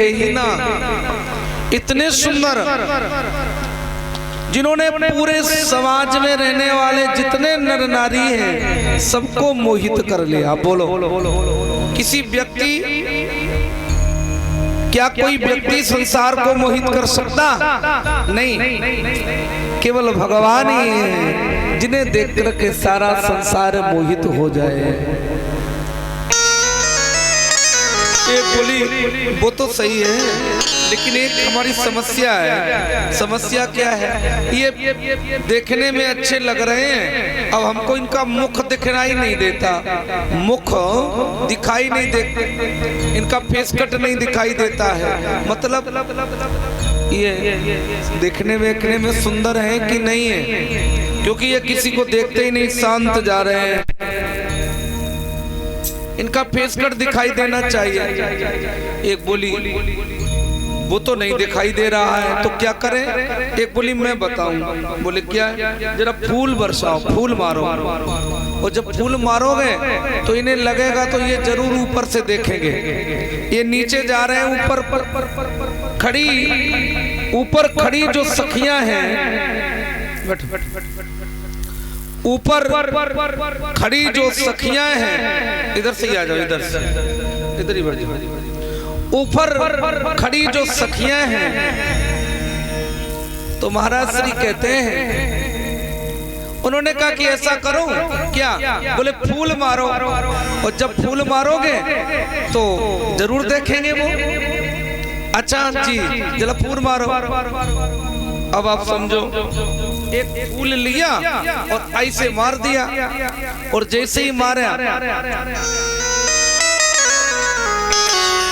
ही ना, इतने सुंदर, जिन्होंने पूरे समाज में रहने वाले जितने नर नारी हैं सबको मोहित कर लिया। बोलो, किसी व्यक्ति, क्या कोई व्यक्ति संसार को मोहित कर सकता? नहीं, केवल भगवान ही है जिन्हें देख करके सारा संसार मोहित हो जाए। एक बोली वो तो सही है, लेकिन एक हमारी समस्या है। समस्या क्या है? ये देखने में अच्छे लग रहे हैं, अब हमको इनका मुख दिखाई नहीं देता, मुख दिखाई नहीं देता, इनका फेस कट नहीं दिखाई देता है। मतलब ये देखने में सुंदर है कि नहीं है, क्योंकि ये किसी को देखते ही नहीं, शांत जा रहे हैं। इनका फेस कट दिखाई देना चाहिए। एक बोली वो तो नहीं दिखाई दे रहा है, तो क्या करें? एक बोली मैं बताऊं। बोले क्या? जरा फूल बरसाओ, फूल मारो, और जब फूल मारोगे तो इन्हें लगेगा तो ये जरूर ऊपर से देखेंगे। ये नीचे जा रहे हैं, ऊपर खड़ी जो सखियां हैं, ऊपर खड़ी जो सखियां हैं, इधर से ही आ जाओ, इधर से, इधर ही बैठ जाओ। ऊपर खड़ी जो सखियां हैं, तो महाराज श्री कहते हैं, उन्होंने कहा कि ऐसा करो क्या? बोले फूल मारो, और जब फूल मारोगे तो जरूर देखेंगे वो। अच्छा जी, जरा फूल मारो। अब आप समझो, एक फूल लिया और ऐसे मार दिया, और जैसे ही मारा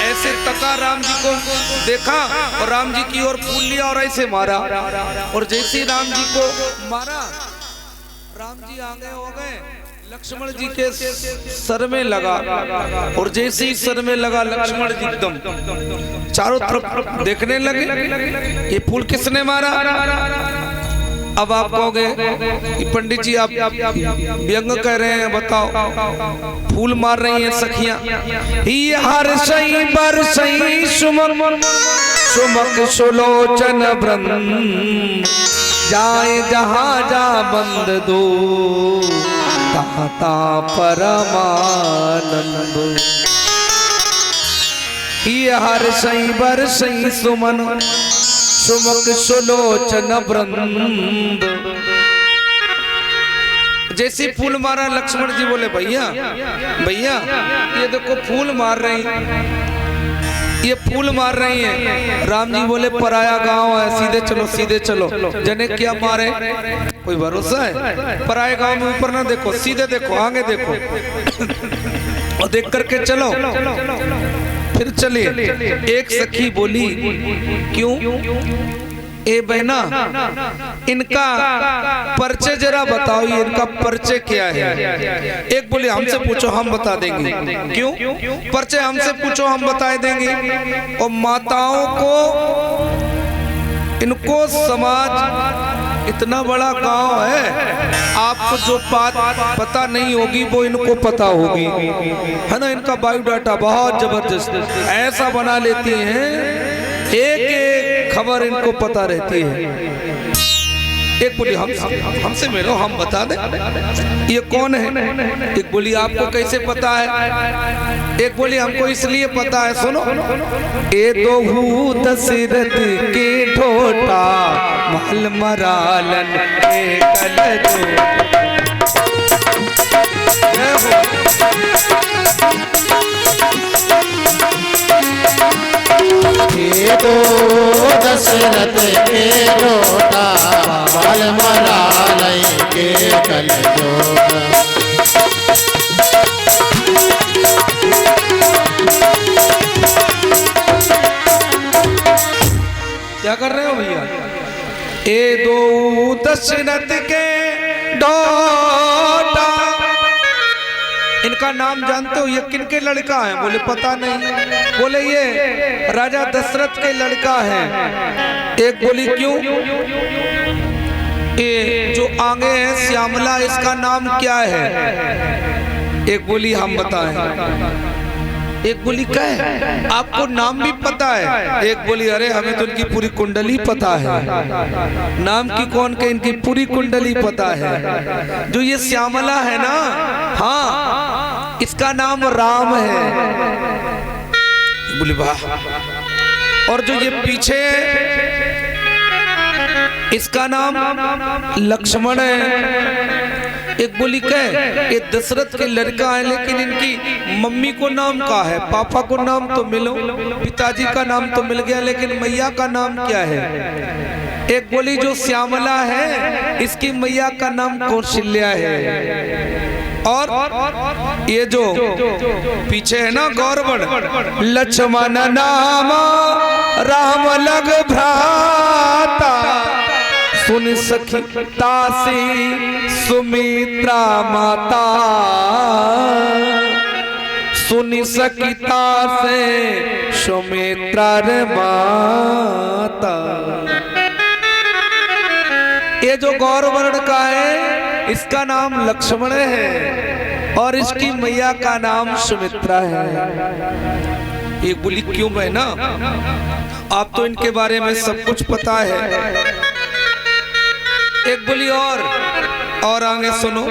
ऐसे तका, राम जी को देखा और राम जी की ओर फूल लिया और ऐसे मारा, और जैसे ही राम जी को मारा, राम जी आगे हो गए, लक्ष्मण जी के सर में लगा, और जैसे ही सर में लगा लक्ष्मण जी एकदम चारों तरफ देखने लगे, ये फूल किसने मारा? अब आप कहोगे कि पंडित जी आप व्यंग कह रहे हैं, बताओ। फूल मार रही हैं सखियां, ये हर सही बर सही सुमक सुमक सुलोचन ब्रह्म जाए जहां जा बंद दो ताता परमानंद। ये हर सही बर सही सुमन सुमक सुलोचन ब्रंद। जैसे फूल मारा, लक्ष्मण जी बोले भैया भैया ये देखो फूल मार रही, ये फूल मार रही हैं। राम जी बोले पराया गांव है, सीधे चलो सीधे चलो। जने क्या मारे, कोई भरोसा है? पराए गांव में ऊपर ना देखो, सीधे देखो, आगे देखो, और देख करके चलो। फिर चलिए। एक सखी बोली क्यों? ए बहना, इनका परिचय जरा बताओ, ये इनका परिचय क्या है? एक बोली हमसे पूछो, हम बता देंगे। क्यों? परिचय हमसे पूछो, हम बता देंगे। और माताओं को, इनको समाज, इतना बड़ा गांव है, आपको जो बात पता नहीं होगी वो इनको पता होगी, है ना? इनका बायोडाटा बहुत जबरदस्त ऐसा बना लेती हैं, एक एक खबर इनको पता रहती है। एक बोली हमसे मिलो, हम बता दें ये कौन है। एक बोली आपको कैसे पता है? एक बोली हमको इसलिए पता है, सुनो। ए दोहू दशरथ के ढोटा महल मरालन के कलजो। ये दो दशरथ के ढोटा महल मरालन के कलजो। क्या कर रहे हो भैया? ए दो दशरथ के ढोटा, इनका नाम जानते हो? ये किनके लड़का है? बोले पता नहीं। बोले ये राजा दशरथ के लड़का है। एक बोली क्यों? ये जो आगे है श्यामला, इसका नाम क्या है? एक बोली हम बताएं। एक बोली कह आपको नाम भी पता है? एक बोली अरे हमें तो इनकी पूरी कुंडली पता है। नाम की कौन के, इनकी पूरी कुंडली पता है। जो ये श्यामला है ना, हाँ इसका नाम राम है। बोली वाह। और जो ये पीछे इसका नाम लक्ष्मण है। एक बोली कह ये दशरथ के लड़का है, लेकिन इनकी मम्मी को नाम क्या है? पापा को नाम तो मिलो, पिताजी का नाम तो मिल गया, लेकिन मैया का नाम क्या है? एक बोली जो श्यामला है इसकी मैया का नाम कौशल्या है। और ये जो पीछे है ना गौरवर्ण, लक्ष्मण नाम राम लग भ्राता, सुन सखी तासी सुमित्रा माता, सुन सकिता से सुमित्रा रे माता। ये जो गौरवर्ण का है इसका नाम लक्ष्मण है और इसकी मैया का नाम सुमित्रा है। एक बोली क्यों बहना, आप तो इनके बारे में सब कुछ पता है। एक बोली और आगे सुनो,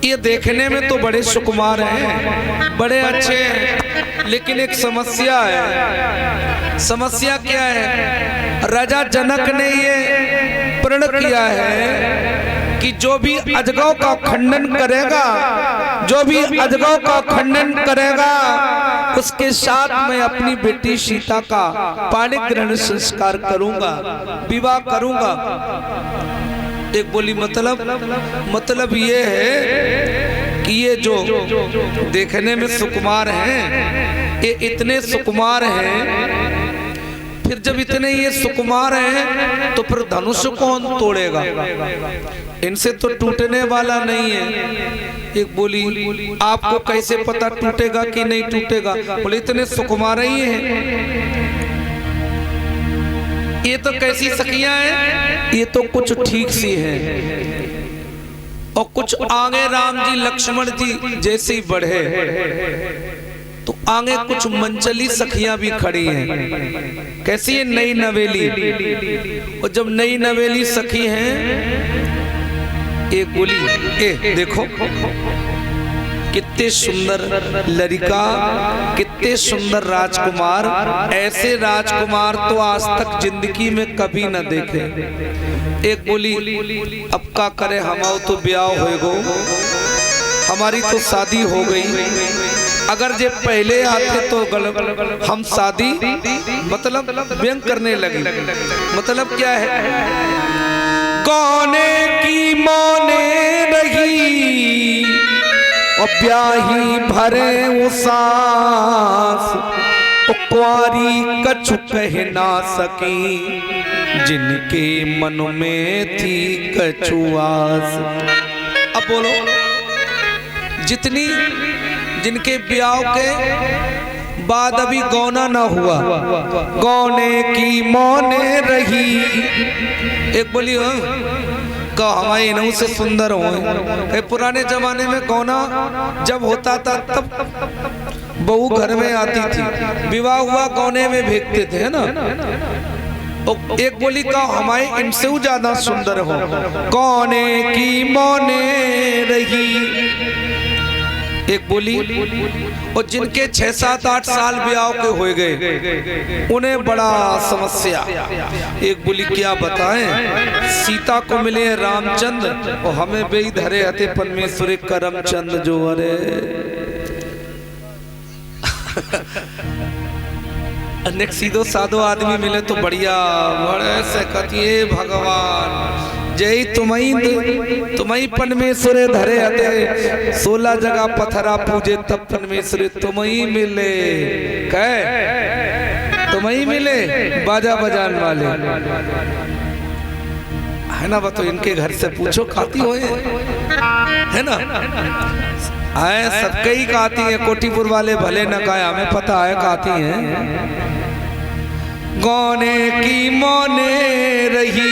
ये देखने में तो बड़े सुकुमार हैं, बड़े अच्छे हैं, लेकिन एक समस्या है। समस्या क्या है? राजा जनक ने ये प्रण किया है कि जो भी अजगव का खंडन करेगा, जो भी अजगव का खंडन करेगा उसके साथ मैं अपनी बेटी सीता का पाणि ग्रहण संस्कार करूंगा, विवाह करूंगा। एक बोली मतलब ये है कि ये जो देखने में सुकुमार हैं, ये इतने सुकुमार हैं, फिर जब इतने ये सुकुमार हैं तो फिर धनुष कौन तोड़ेगा? इनसे तो टूटने वाला नहीं है। एक बोली आपको कैसे पता टूटेगा कि नहीं टूटेगा? बोले इतने सुकुमार ही हैं। ये तो कैसी सखियां हैं? ये तो कुछ ठीक सी हैं और कुछ आगे राम जी लक्ष्मण जी जैसे ही बढ़े तो आगे कुछ मंचली सखियां भी खड़ी हैं। कैसी है? नई नवेली। और जब नई नवेली सखी हैं, एक बोली देखो कितने सुंदर लड़का, कितने सुंदर राजकुमार, ऐसे राजकुमार तो आज तक जिंदगी में कभी न देखे। एक बोली अब का करे, हमाओ तो ब्याह हो गो, हमारी तो शादी हो गई, अगर जे पहले आते तो हम शादी मतलब व्यंग करने लगे। मतलब क्या है? गौने की मौने रही और ब्याही भरे उसास, कुंवारी कछु कह ना सकी, जिनके मन में थी कछु आस। अब बोलो जितनी जिनके ब्याह के बाद अभी गौना ना हुआ, गौने की मौने रही। एक बोली का हमारे इनहू से सुंदर हो। पुराने जमाने में गौना जब होता था तब बहू घर में आती थी, विवाह हुआ गौने में भेजते थे, है ना। एक बोली का हमारे इनसे ज्यादा सुंदर हो, गौने की मौने रही। एक बोली और जिनके 6, 7, 8 साल ब्याह के हो गए उन्हें बड़ा समस्या। एक बोली क्या बताएं, सीता को मिले रामचंद्र और हमें बेई धरे हते परमेश्वरी करमचंद जो। अरे अनेक सीधो साधो आदमी मिले तो बढ़िया, बड़े से कथिए भगवान जय तुम्ही परमेश्वर धरे हते, 16 जगह पथरा पूजे तब परमेश्वर तुम्ही मिले। कह तुम्ही मिले बाजा बजान वाले, है ना। बताओ इनके घर से पूछो खाती हो, है ना। आए सबके ही खाती है, कोटीपुर वाले भले न खाए, हमें पता है खाती हैं। गौने की मौने रही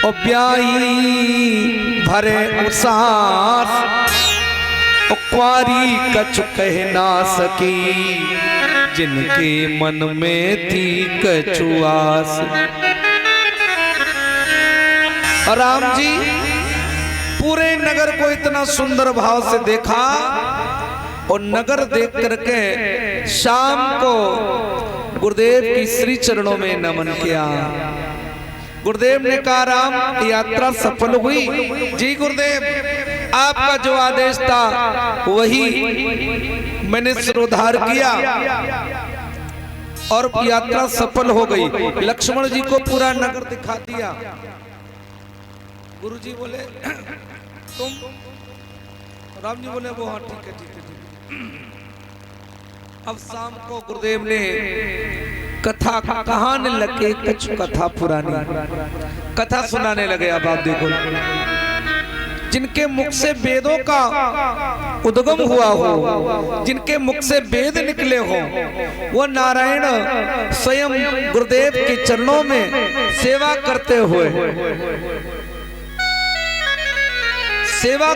और ब्याही भरे उसास, और क्वारी कछु कह ना सकी, जिनके मन में थी कछु आस। राम जी पूरे नगर को इतना सुंदर भाव से देखा और नगर देख करके शाम को गुरुदेव की श्री चरणों में नमन किया। गुरुदेव ने कहा राम यात्रा सफल हुई? जी गुरुदेव, आपका जो आदेश था वही मैंने सिरोधार किया और यात्रा सफल हो गई। लक्ष्मण जी को पूरा नगर दिखा दिया। गुरु जी बोले तुम, राम जी बोले वो हाँ ठीक है ठीक है ठीक है। अब शाम को गुरुदेव ने कथा कहाने लगे, कुछ कथा पुरानी कथा सुनाने लगे। अब आप देखो, जिनके मुख से वेदों का उद्गम हुआ हो, जिनके मुख से वेद निकले हो, वो नारायण स्वयं गुरुदेव के चरणों में सेवा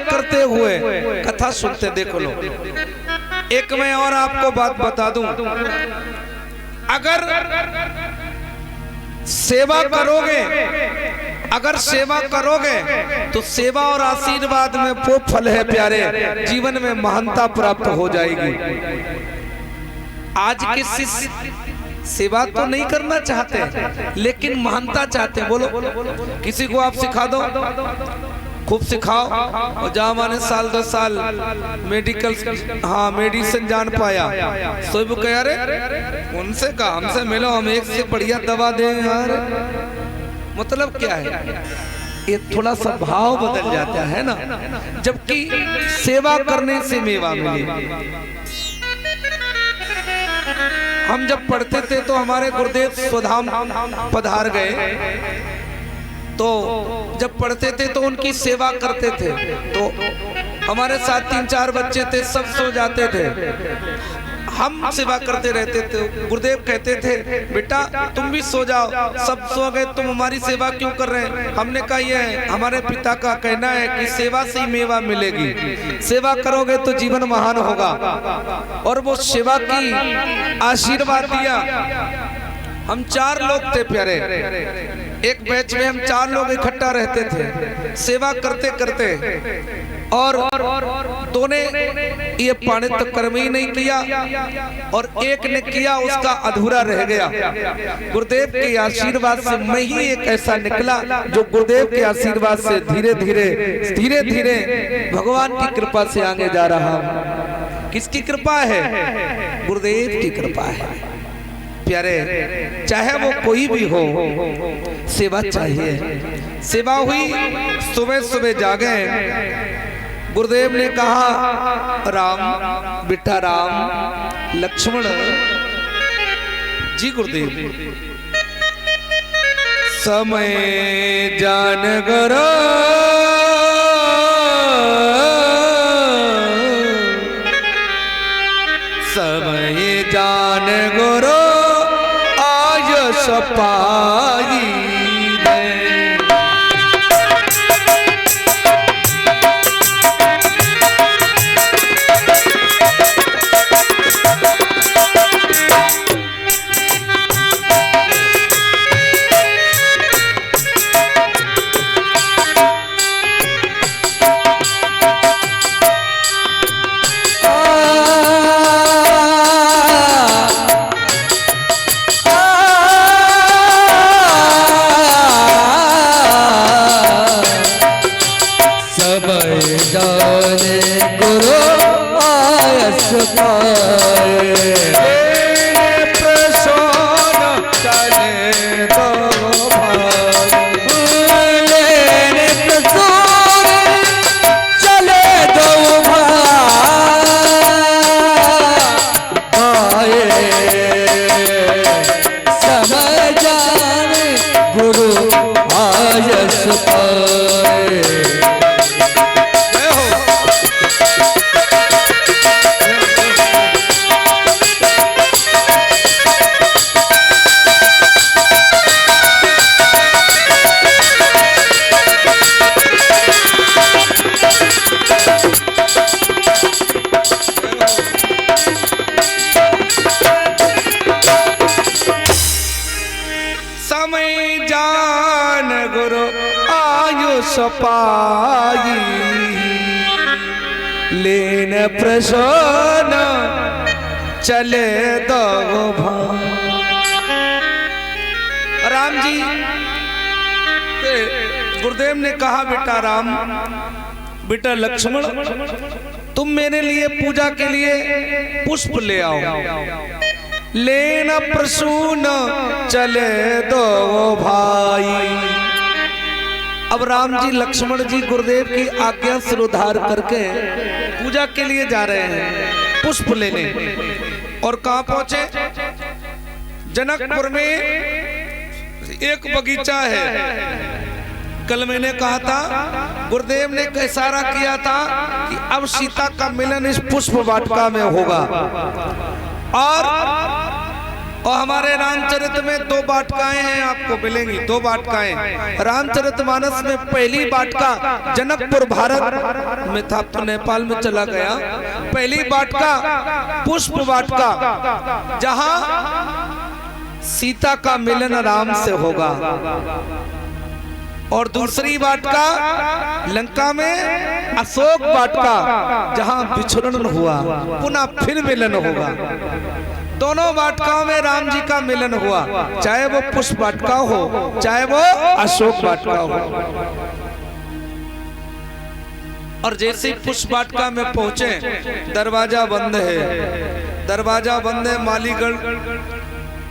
करते हुए कथा सुनते। देखो लो, एक मैं और आपको बात बता दूं, अगर सेवा करोगे तो सेवा और आशीर्वाद में वो फल है प्यारे, जीवन में महानता प्राप्त हो जाएगी। आज के शिष्य सेवा तो नहीं करना चाहते लेकिन महानता चाहते। बोलो, किसी को आप सिखा दो, खूब सिखाओ और जहाँ माने साल 2 साल मेडिकल, हाँ मेडिसिन जान पाया, सब कह अरे उनसे कहा हमसे मिलो, हम एक से बढ़िया दवा दें यार। मतलब क्या है, ये थोड़ा सा भाव बदल जाता है ना, जबकि सेवा करने से मेवा मिले। हम जब पढ़ते थे तो हमारे गुरुदेव स्वधाम पधार गए, तो जब पढ़ते थे तो उनकी सेवा करते थे। तो हमारे साथ 3-4 बच्चे थे, सब सो जाते थे, हम सेवा करते रहते थे। गुरुदेव कहते थे बेटा तुम भी सो जाओ, सब सो गए, तुम हमारी सेवा क्यों कर रहे हैं? हमने कहा ये हमारे पिता का कहना है कि सेवा से ही मेवा मिलेगी, सेवा करोगे तो जीवन महान होगा। और वो सेवा की आशीर्वाद दिया। हम 4 लोग थे प्यारे, एक बैच में हम 4 लोग इकट्ठा रहते थे सेवा करते करते, और 2 ने ये पाणित्य कर्म ही नहीं किया और एक ने किया, उसका अधूरा रह गया। गुरुदेव के आशीर्वाद से मैं ही एक ऐसा निकला जो गुरुदेव के आशीर्वाद से धीरे धीरे भगवान की कृपा से आगे जा रहा हूं। किसकी कृपा है? गुरुदेव की कृपा है प्यारे। चाहे वो कोई भी हो, सेवा चाहिए। सेवा हुई, सुबह सुबह जागे, गुरुदेव ने कहा राम बेटा राम, लक्ष्मण जी गुरुदेव समय जान गरो, समय जान गुरु सपाई गुरु आयुष पाई, लेन प्रसन्न चले दो भाई। राम जी गुरुदेव ने कहा, बेटा राम, बेटा लक्ष्मण, तुम मेरे लिए पूजा के लिए पुष्प ले आओ। लेना प्रसून चले दो भाई। अब राम जी लक्ष्मण जी गुरुदेव की आज्ञा सिरोधार करके पूजा के लिए जा रहे हैं पुष्प लेने। और कहां पहुंचे? जनकपुर में एक बगीचा है। कल मैंने कहा था, गुरुदेव ने इशारा किया था कि अब सीता का मिलन इस पुष्प वाटिका में होगा। और हमारे रामचरित में 2 वाटिकाएं हैं, आपको मिलेंगी 2 वाटिकाएं। रामचरितमानस में पहली वाटिका जनकपुर भारत में था, तो नेपाल में चला गया। पहली वाटिका पुष्प वाटिका, जहां सीता का मिलन राम से होगा। और दूसरी वाटिका लंका में अशोक वाटिका, जहां बिछड़न हुआ, पुनः फिर मिलन होगा। दोनों वाटिकाओं में राम जी का मिलन हुआ, चाहे वो पुष्प वाटिका हो, चाहे वो अशोक वाटिका हो। और जैसे ही पुष्प वाटिका में पहुंचे, दरवाजा बंद है। दरवाजा बंद है, मालीगढ़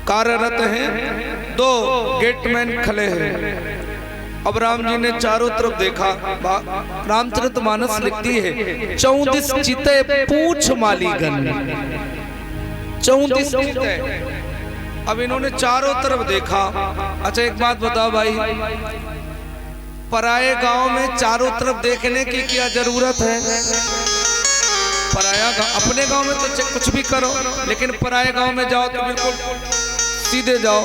कार्यरत हैं, 2 गेटमैन खड़े हैं। अब राम जी ने चारों तरफ देखा। रामचरितमानस लिखती है, 34 चिते पूछ मालीगण, 34 चिते। अब इन्होंने चारों तरफ देखा। अच्छा एक बात बताओ भाई, पराये गांव में चारों तरफ देखने की क्या जरूरत है? पराया गांव, अपने गांव में तो कुछ भी करो, लेकिन पराये गांव में जाओ तो बिल्कुल सीधे जाओ,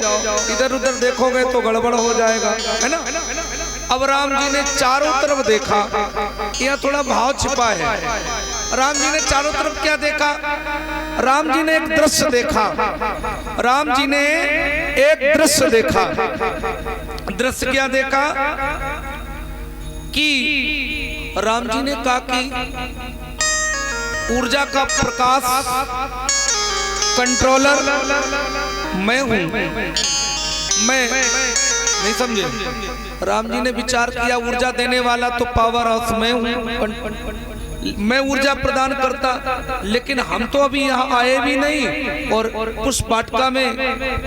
इधर उधर देखोगे तो गड़बड़ हो जाएगा, है ना। अब राम जी ने चारों तरफ देखा, यह थोड़ा भाव छिपा है। राम जी ने चारों तरफ क्या देखा? राम जी ने एक दृश्य देखा। राम जी ने एक दृश्य देखा। दृश्य क्या देखा? कि राम जी ने कहा कि ऊर्जा का प्रकाश कंट्रोलर मैं हूं। मैं नहीं समझे? राम जी ने विचार किया, ऊर्जा देने वाला तो पावर हाउस मैं हूं, मैं ऊर्जा प्रदान करता। लेकिन हम तो अभी यहाँ आए भी नहीं, और पुष्प वाटिका में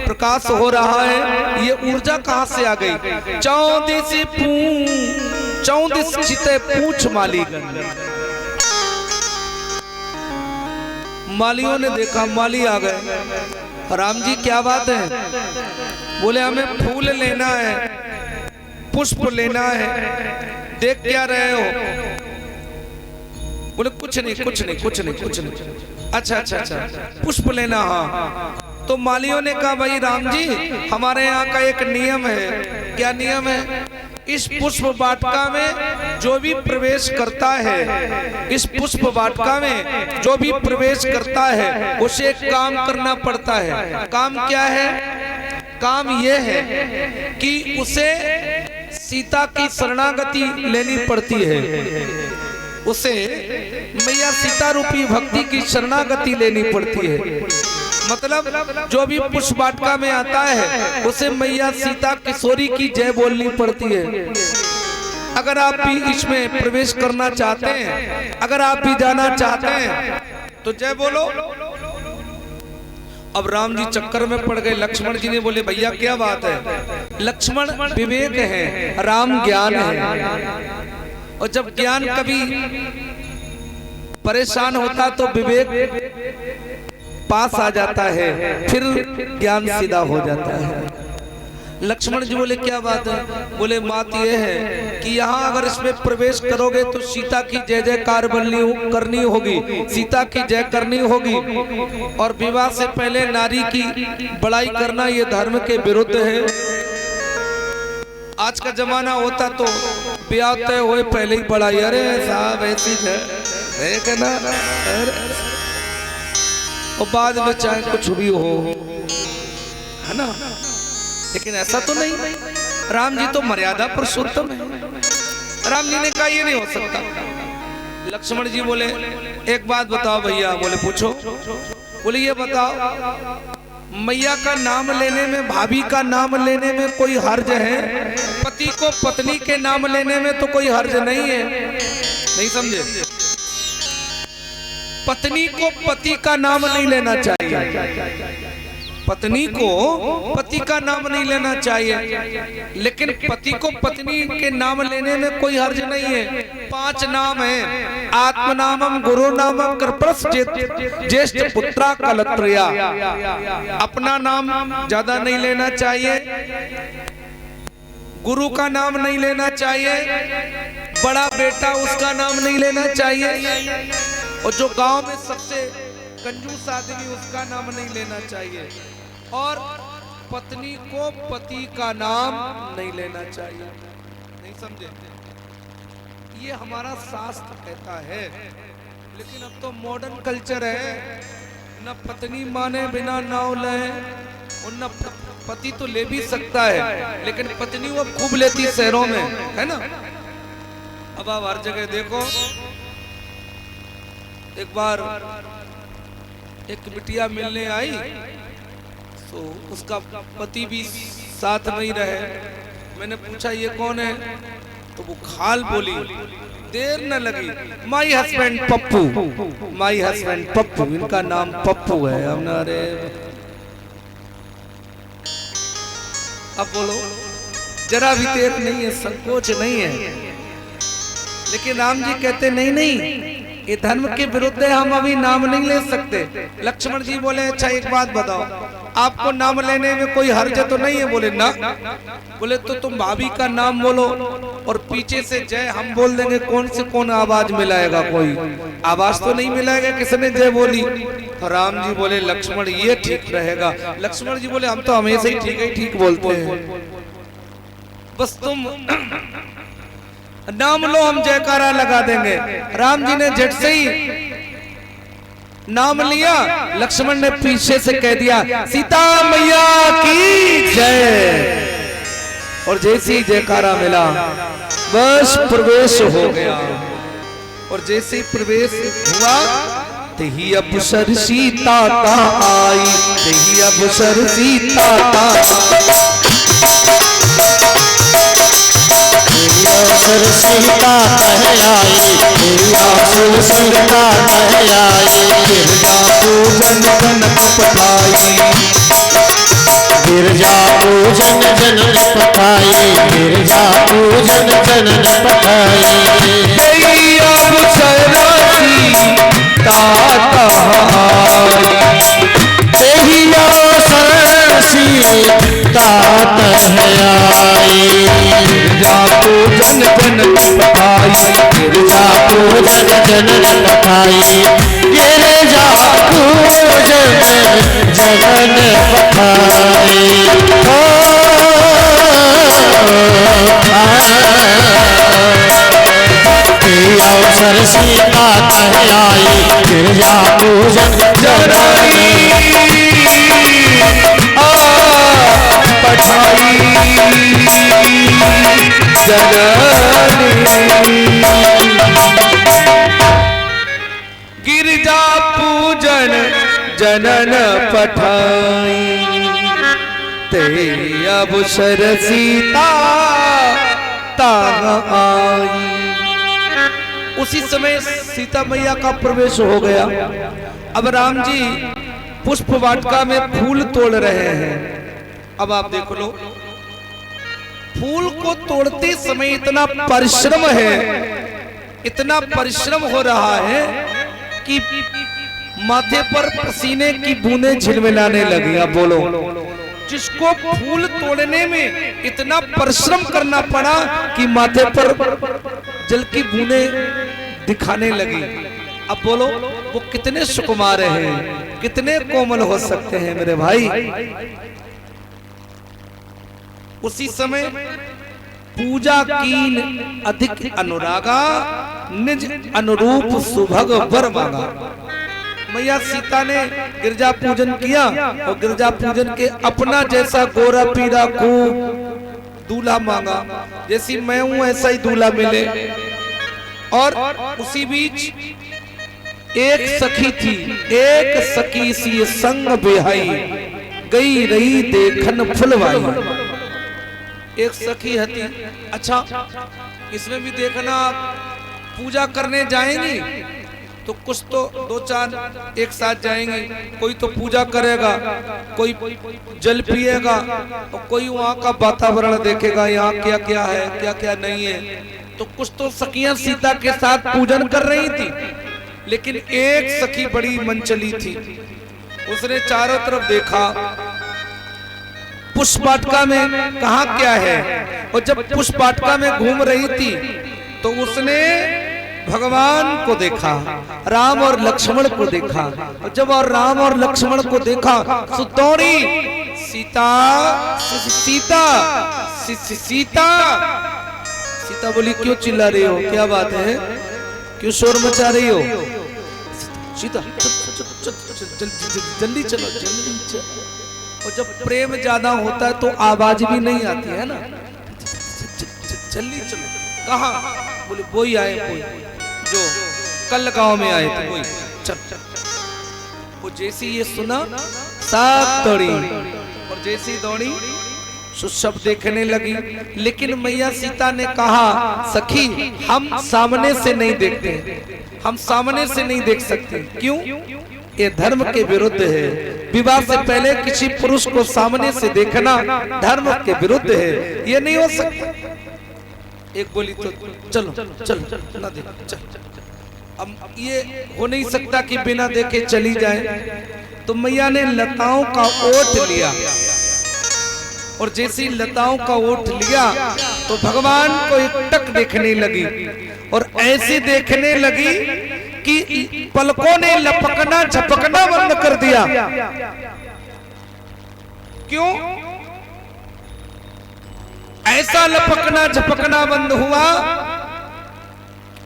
प्रकाश हो रहा है, ये ऊर्जा कहाँ से आ गई? 34 चिते पूछ मालीगण। मालियों ने देखा, माली आ गए। राम जी क्या बात है? बोले हमें फूल लेना है, पुष्प लेना है। देख क्या रहे हो? बोले कुछ नहीं कुछ नहीं कुछ नहीं कुछ नहीं। अच्छा अच्छा अच्छा, पुष्प लेना। हाँ। तो मालियों ने कहा, भाई राम जी, हमारे यहाँ का एक नियम है। क्या नियम है? इस पुष्प वाटिका में जो भी प्रवेश करता है, इस पुष्प वाटिका में जो भी प्रवेश करता है, उसे एक काम करना पड़ता है। काम क्या है? काम यह है कि उसे सीता की शरणागति लेनी पड़ती है। उसे मैया सीता रूपी भक्ति की शरणागति लेनी पड़ती है। मतलब जो भी पुष्प वाटिका में आता है, उसे मैया सीता किशोरी की जय बोलनी पड़ती है। अगर आप भी इसमें प्रवेश करना चाहते हैं, अगर आप भी जाना चाहते हैं, तो जय बोलो। अब राम जी चक्कर में पड़ गए। लक्ष्मण जी ने बोले, भैया क्या बात है? लक्ष्मण विवेक है, राम ज्ञान है। और जब ज्ञान कभी परेशान होता तो विवेक पास आ जाता है, फिर ज्ञान सीधा हो जाता है। लक्ष्मण जी बोले क्या बात है? बोले बात यह है कि यहाँ अगर इसमें प्रवेश करोगे तो सीता की जय जयकार करनी होगी, सीता की जय करनी होगी। और विवाह से पहले नारी की बड़ाई करना ये धर्म के विरुद्ध है। आज का जमाना होता तो ब्याह तय हुए पहले ही बड़ाई, अरे साहब ऐसी है ना, और बाद में चाहे कुछ भी हो, है ना। लेकिन ऐसा तो नहीं। राम जी तो मर्यादा पुरुषोत्तम है। राम जी ने कहा ये नहीं हो सकता। लक्ष्मण जी बोले एक बात बताओ भैया। बोले पूछो। बोले ये बताओ, मैया का नाम लेने में, भाभी का नाम लेने में कोई हर्ज है? पति को पत्नी के नाम लेने में तो कोई हर्ज नहीं है। नहीं समझे? पत्नी को पति का नाम नहीं लेना चाहिए, पत्नी को पति का नाम नहीं लेना चाहिए, लेकिन पति को पत्नी के नाम लेने में कोई हर्ज नहीं है। 5 नाम है, आत्मनामम, गुरु नामम, कृपस, ज्येष्ठ पुत्रा कलत्रया। अपना नाम ज्यादा नहीं लेना चाहिए, गुरु का नाम नहीं लेना चाहिए, बड़ा बेटा उसका नाम नहीं लेना चाहिए, और जो गांव में सबसे कंजूस आदमी उसका नाम नहीं लेना चाहिए, और पत्नी को पति का नाम नहीं लेना चाहिए। नहीं समझे? ये हमारा शास्त्र कहता है, लेकिन अब तो मॉडर्न कल्चर है, न पत्नी माने बिना नाव ले, और न पति तो ले भी सकता है, लेकिन पत्नी वो खूब लेती शहरों में, है ना। अब आप हर जगह देखो, एक बार एक बिटिया मिलने आई तो उसका पति भी साथ नहीं रहे। मैंने पूछा ये कौन है, तो वो खाल बोली। देर न लगी, my husband Pappu, my husband Pappu, इनका नाम पप्पू है। हमने अरे अब बोलो, जरा भी देर नहीं है, संकोच नहीं है, लेकिन राम जी कहते नहीं नहीं, ये धर्म के विरुद्ध है, हम अभी नाम नहीं ले सकते। लक्ष्मण जी बोले अच्छा एक बात बताओ, आपको नाम लेने में कोई हर्ज तो नहीं है? बोले ना। बोले तो तुम भाभी का नाम बोलो और पीछे से जय हम बोल देंगे, कौन से कौन आवाज मिलाएगा? कोई आवाज तो नहीं मिलाएगा, किसने जय बोली? तो राम जी बोले लक्ष्मण ये ठीक रहेगा। लक्ष्मण जी बोले हम तो हमेशा ही ठीक बोलते हैं, बस तुम नाम लो, हम जयकारा लगा देंगे। राम जी ने झट से ही नाम लिया, लक्ष्मण ने पीछे से कह दिया सीता मैया की जय, और जैसे ही जयकारा मिला बस प्रवेश हो गया। और जैसे ही प्रवेश हुआ तेही अवसर सीता का आई, तेही अवसर सीता का अवसर सीता कह आई, अवसर सीता कह आई, गिरजा पूजन जनक पठाई, गिरजा पूजन जनन पठाई, गिरजा पूजन जनन पठाई। तेही अवसर सीता कहाई, तेही अवसर सीता कह आई, गिरजा पूजन जनक पठाई, गिरजा पूजन जनन पठाई, गिरजा पूजन जनन पठाई। अवसर सीता कह आई, गिरजा पूजन जननी पठाई जननी। गिरजा पूजन जनन पठाई, तेरी अवसर सीता तांग आई। उसी समय सीता मैया का प्रवेश हो गया। अब राम जी पुष्प वाटिका में फूल तोड़ रहे हैं। अब आप देख लो, फूल को तोड़ते समय इतना परिश्रम है, इतना परिश्रम हो रहा है कि माथे पर पसीने की बूंदें झिलमिलाने लगी। अब बोलो, जिसको फूल तोड़ने में इतना परिश्रम करना पड़ा कि माथे पर जल की बूंदें दिखाने लगी। अब बोलो वो कितने सुकुमार हैं, कितने कोमल हो सकते हैं मेरे भाई। उसी समय पूजा कीन अधिक अनुरागा, निज अनुरूप सुभग वर मांगा। मैया सीता ने गिरजा पूजन किया और गिरजा पूजन के अपना जैसा गोरा पीरा खूब दूल्हा मांगा, जैसी मैं हूं ऐसा ही दूल्हा मिले। और उसी बीच एक सखी थी, एक सखी सी संग बेहाई, गई रही देखन फुलवाई। एक सखी हती। अच्छा, इसमें भी देखना, पूजा करने जाएंगी तो कुछ तो दो चार एक साथ जाएंगे, कोई तो पूजा करेगा, कोई जल पिएगा, और कोई वहाँ का वातावरण देखेगा, यहाँ क्या क्या है क्या क्या नहीं है। तो कुछ तो सखियां सीता के साथ पूजन कर रही थी, लेकिन एक सखी बड़ी मनचली थी। उसने चारों तरफ देखा, पुष्प वाटिका में कहा क्या है, और जब पुष्प वाटिका में घूम रही थी तो उसने भगवान को देखा, राम और लक्ष्मण को देखा। और जब और राम और लक्ष्मण को देखा तो दौड़ी, सीता सीता सीता। सीता बोली क्यों चिल्ला रही हो, क्या बात है, क्यों शोर मचा रही हो? सीता जल्दी चलो जल्दी चलो। और जब प्रेम ज्यादा होता है तो आवाज भी नहीं आती है ना, जल्दी चलो। कहा? बोले वही आए, कोई जो कल गांव में आए थे वही, चल। वो जैसी ये सुना साथ दौड़ी, और जैसी दौड़ी सब देखने लगी। लेकिन मैया सीता ने कहा, सखी हम सामने से नहीं देखते, हम सामने से नहीं देख सकते। क्यों? ये धर्म के विरुद्ध है। विवाह से पहले किसी पुरुष को सामने से देखना धर्म के विरुद्ध है, ये नहीं हो सकता। एक बोली तो चलो चलो ना देखो, चल। अब ये हो नहीं सकता कि बिना देखे चली जाए। तो मैया ने लताओं का ओट लिया, और जैसी लताओं का ओट लिया तो भगवान को एकटक देखने लगी, और ऐसे देखने लगी कि पलकों ने लपकना झपकना बंद कर दिया। क्यों? ऐसा लपकना झपकना बंद हुआ,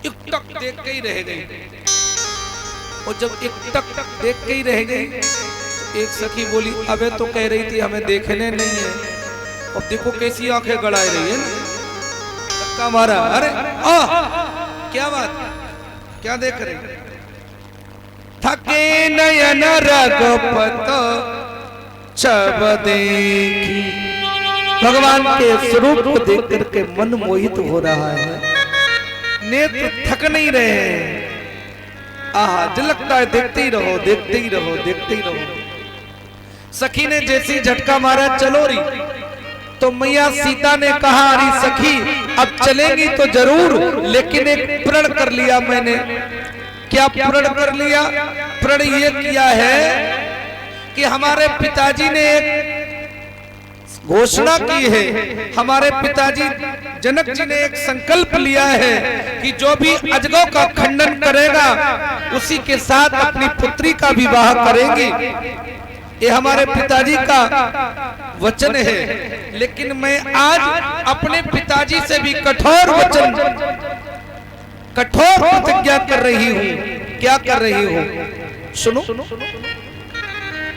एकटक देख के ही रह गई। और जब एकटक देख के ही रह गई, एक सखी बोली, अबे तो कह रही थी हमें देखने नहीं है, अब देखो कैसी आंखें गड़ाई रही है। धक्का मारा, अरे क्या बात, क्या देख रहे? थके नयन रघुपत छब देखी। भगवान के स्वरूप को देख करके मन मोहित हो रहा है, नेत्र थक नहीं रहे हैं। आहा, झलकता है, देखते ही रहो देखते ही रहो देखते ही रहो। सखी ने जैसी झटका मारा चलो रही, तो मैया सीता ने कहा, अरे सखी अब चलेंगी तो जरूर, लेकिन एक प्रण कर लिया मैंने। क्या प्रण कर लिया? प्रण ये किया है कि हमारे पिताजी ने एक घोषणा की है, हमारे पिताजी जनक जी ने एक संकल्प लिया है कि जो भी अजगों का खंडन करेगा उसी के साथ अपनी पुत्री का विवाह करेंगे। ये हमारे पिताजी का वचन है। लेकिन मैं आज अपने पिताजी से भी कठोर वचन, कठोर प्रतिज्ञा कर रही हूँ। क्या कर रही हूँ? सुनो,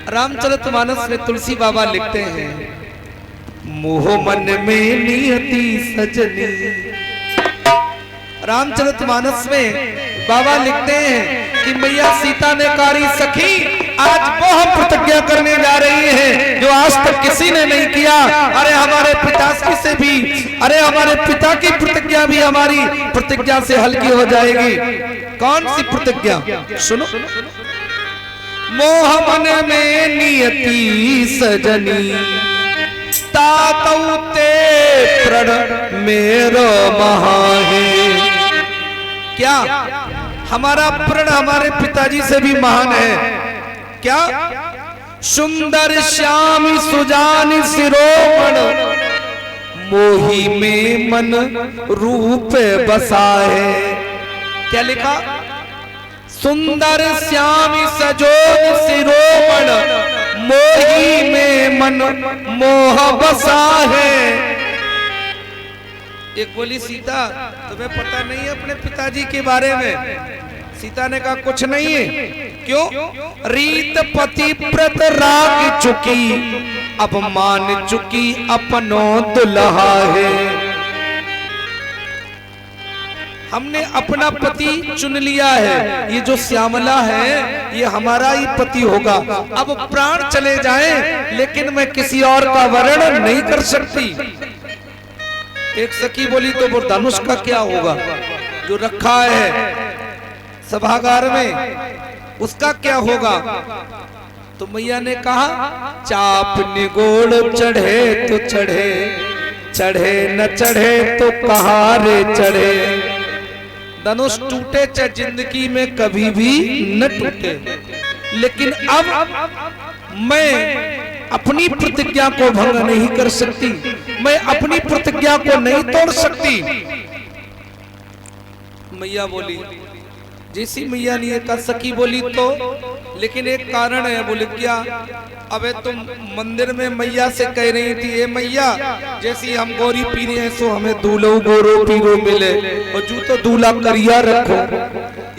रामचरितमानस में तुलसी बाबा लिखते हैं, मोह मन में नियति सजनी। रामचरितमानस में बाबा लिखते हैं कि मैया सीता ने कारी सखी आज वो हम प्रतिज्ञा करने जा रही हैं जो आज तक किसी ने नहीं किया। अरे हमारे पिताश्री से भी, अरे हमारे पिता की प्रतिज्ञा भी हमारी प्रतिज्ञा से हल्की हो जाएगी। कौन सी प्रतिज्ञा? सुनो, मोह मन में नियति सजनी, तातौ ते प्रण मेरो महाहे। क्या? हमारा प्रण हमारे पिताजी से भी महान है। क्या? सुंदर श्याम सुजान शिरोमण, मोही में मन रूप बसा है। क्या लिखा? सुंदर श्याम सजोन शिरोमण, मोही में मन मोह बसा है। एक बोली, सीता तुम्हें पता नहीं है अपने पिताजी के बारे में? सीता ने कहा कुछ नहीं है। क्यों? रीत पति व्रत राग चुकी, अब मान चुकी अपनों दुल्हा है। हमने अपना पति चुन लिया है, ये जो श्यामला है ये हमारा ही पति होगा। अब प्राण चले जाएं लेकिन मैं किसी और का वर्ण नहीं कर सकती। एक सखी बोली तो वो धनुष का क्या होगा जो रखा है सभागार में, उसका क्या होगा? तो मैया ने कहा चाप निगोड़ चढ़े तो चढ़े, चढ़े न चढ़े तो कहाँ रे चढ़े। धनुष टूटे चाहे जिंदगी में कभी भी न टूटे, लेकिन अब मैं अपनी प्रतिज्ञा को भंग नहीं कर सकती, मैं अपनी प्रतिज्ञा को नहीं तोड़ सकती। मैया बोली, जैसी मैया ने कहा सखी बोली तो लेकिन एक कारण है। बोले क्या? अबे तुम मंदिर में मैया से कह रही थी ए मैया जैसी हम गोरी पी रहे हैं सो हमें दूल्हो गोरो पीरो मिले, और जू तो दूल्हा करिया रखो।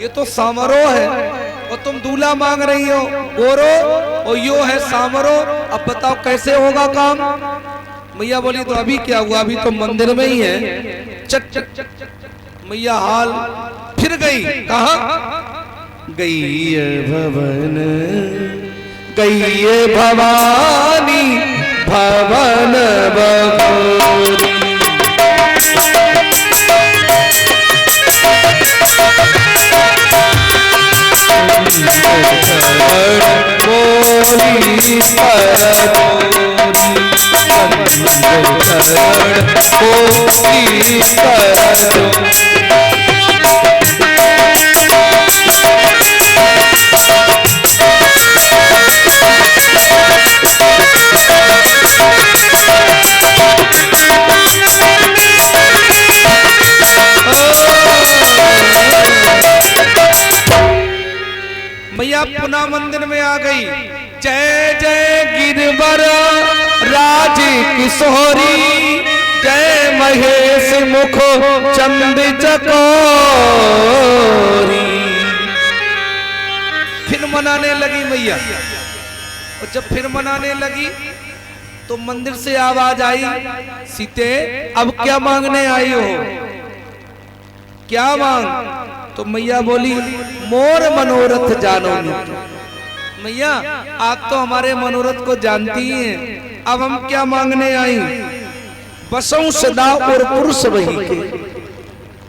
ये तो समारोह है और तुम दूल्हा मांग रही हो गोरो, और यो है समारोह। अब बताओ कैसे होगा काम? मैया बोली तो अभी क्या हुआ, अभी तो मंदिर में ही है। चट चट मैया हाल फिर गई। कहा गई भवन, गई भवानी भवन बहोरी। बोली मैया पुनः मंदिर में आ गई। जय जय गिरवर राज किशोरी, जय महेश मुख चंद चकोरी। फिर मनाने लगी मैया, और जब फिर मनाने लगी तो मंदिर से आवाज आई, सीते अब क्या मांगने आई हो, क्या मांग? तो मैया बोली मोर मनोरथ जानो। मैया आप तो हमारे मनोरथ को जानती हैं, अब हम क्या मांगने आई? बसों सदा और पुरुष वही के।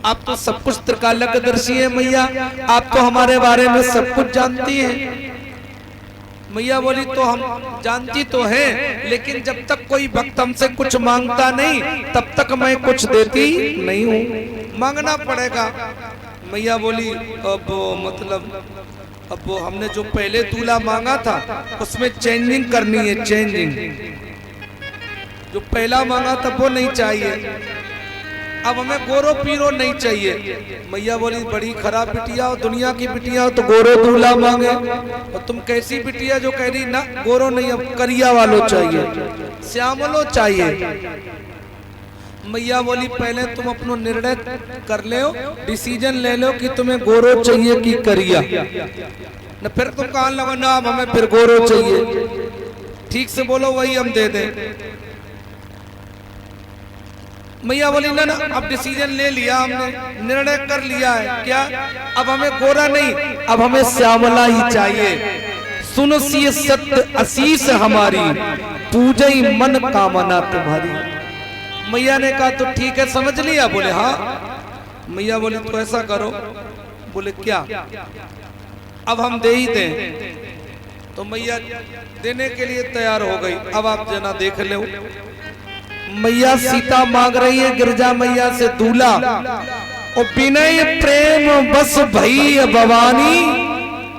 आप तो सब कुछ त्रिकालदर्शी है मैया, आप तो हमारे बारे में सब कुछ जानती हैं। मैया बोली तो हम जानती तो हैं, लेकिन जब तक कोई भक्त हमसे कुछ मांगता नहीं तब तक मैं कुछ देती नहीं हूँ, मांगना पड़ेगा। मैया बोली अब मतलब अब वो हमने जो पहले दूल्हा मांगा था उसमें चेंजिंग करनी है, चेंजिंग। जो पहला मांगा था वो नहीं चाहिए, अब हमें गोरो पीरो नहीं चाहिए। मैया बोली बड़ी खराब बिटिया हो, दुनिया की बिटिया हो तो गोरो दूल्हा मांगे, और तुम कैसी बिटिया जो कह रही ना गोरो नहीं अब करिया वालों चाहिए, श्यामलो चाहिए। मैया बोली पहले तुम अपनो निर्णय कर ले, डिसीजन ले लो कि तुम्हें गोरो चाहिए कि करिया, न फिर तुम कहने लगा ना हमें फिर गोरो चाहिए। ठीक से बोलो वही हम दे दें। मैया बोली ना ना अब डिसीजन ले लिया हमने, निर्णय कर लिया है। क्या? अब हमें गोरा नहीं, अब हमें श्यामला ही चाहिए। सुन सी सत्य आशीष हमारी, पूजई मन कामना तुम्हारी। मैया ने कहा तो ठीक है समझ लिया। बोले हाँ। मैया बोली तो ऐसा करो। बोले क्या? अब हम दे ही दें। तो मैया देने के लिए तैयार हो गई। अब आप जना देख लो, मैया सीता मांग रही है गिरजा मैया से दूल्हा, और विनय प्रेम बस भई भवानी।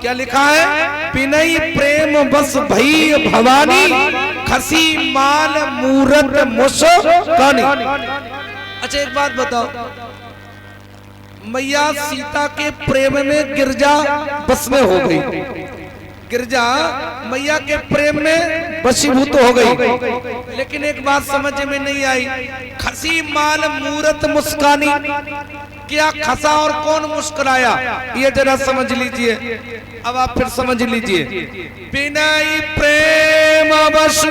क्या लिखा है? विनय प्रेम बस भई भवानी, खसी माल मूरत मुस्कानी। अच्छा एक बात बताओ, मैया सीता के प्रेम में गिरजा बस में हो गई, गिरजा मैया के प्रेम में वशीभूत हो गई। लेकिन एक बात समझ में नहीं आई, खसी माल मूरत मुस्कानी, क्या खसा और कौन मुस्कुराया ये जरा समझ लीजिए। अब आप फिर समझ लीजिए। विनय प्रेम बस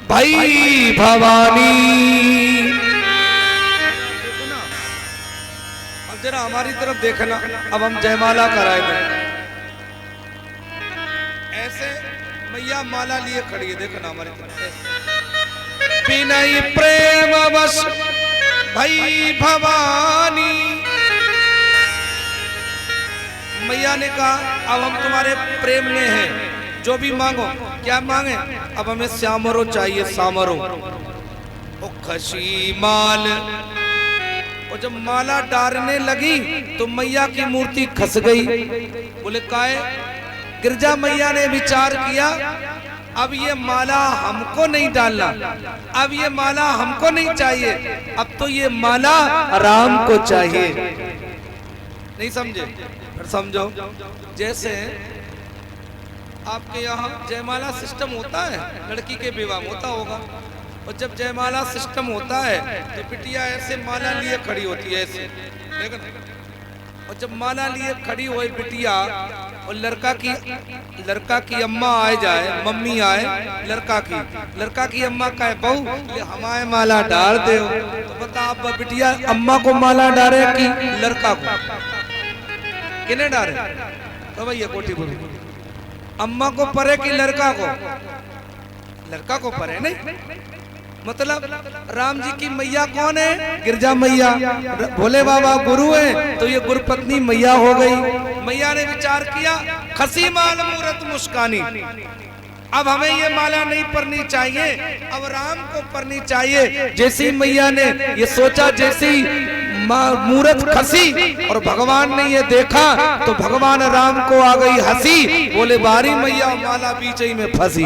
भाई भवानी। अब जरा हमारी तरफ देखना, अब हम जयमाला कराएंगे। ऐसे मैया माला लिए खड़ी है, देखना हमारी तरफ। बिनय प्रेम वश भाई भवानी। मैया ने कहा अब हम तुम्हारे प्रेम में हैं, जो भी मांगो। क्या मांगे? अब हमें श्यामरो चाहिए, सामरो। ओ खशी माल। और जब माला डालने लगी तो मैया की मूर्ति खस गई। बोले काहे? गिरजा मैया ने विचार किया, अब ये माला हमको नहीं डालना, अब ये माला हमको नहीं चाहिए, अब तो ये माला राम को चाहिए। नहीं समझे? फिर समझो। जैसे आपके यहाँ जयमाला सिस्टम होता है, लड़की के विवाह में होता होगा, और जब जयमाला सिस्टम होता है तो बिटिया ऐसे माला लिए खड़ी होती है, ऐसे देखो। और जब माला लिए खड़ी हुई बिटिया, और लड़का की अम्मा आए जाए, मम्मी आए, लड़का की अम्मा कहे बहू हमारे माला डाल दे। तो बता आप बिटिया अम्मा को माला डाले कि लड़का को? किन्हें डाले? तो भैया कोठी बोली अम्मा को परे कि लड़का को? लड़का को परे नहीं। मतलब राम जी की मैया कौन है? गिरजा मैया। भोले बाबा गुरु है, तो ये गुरु पत्नी मैया हो गई। मैया ने विचार किया, खसी माल मूरत मुस्कानी, अब हमें ये माला नहीं पड़नी चाहिए, अब राम को पड़नी चाहिए। जैसी मैया ने ये सोचा, जैसी मूरत खसी और भगवान ने ये देखा तो भगवान राम को आ गई हंसी। बोले बारी मैया माला बीच ही में फंसी।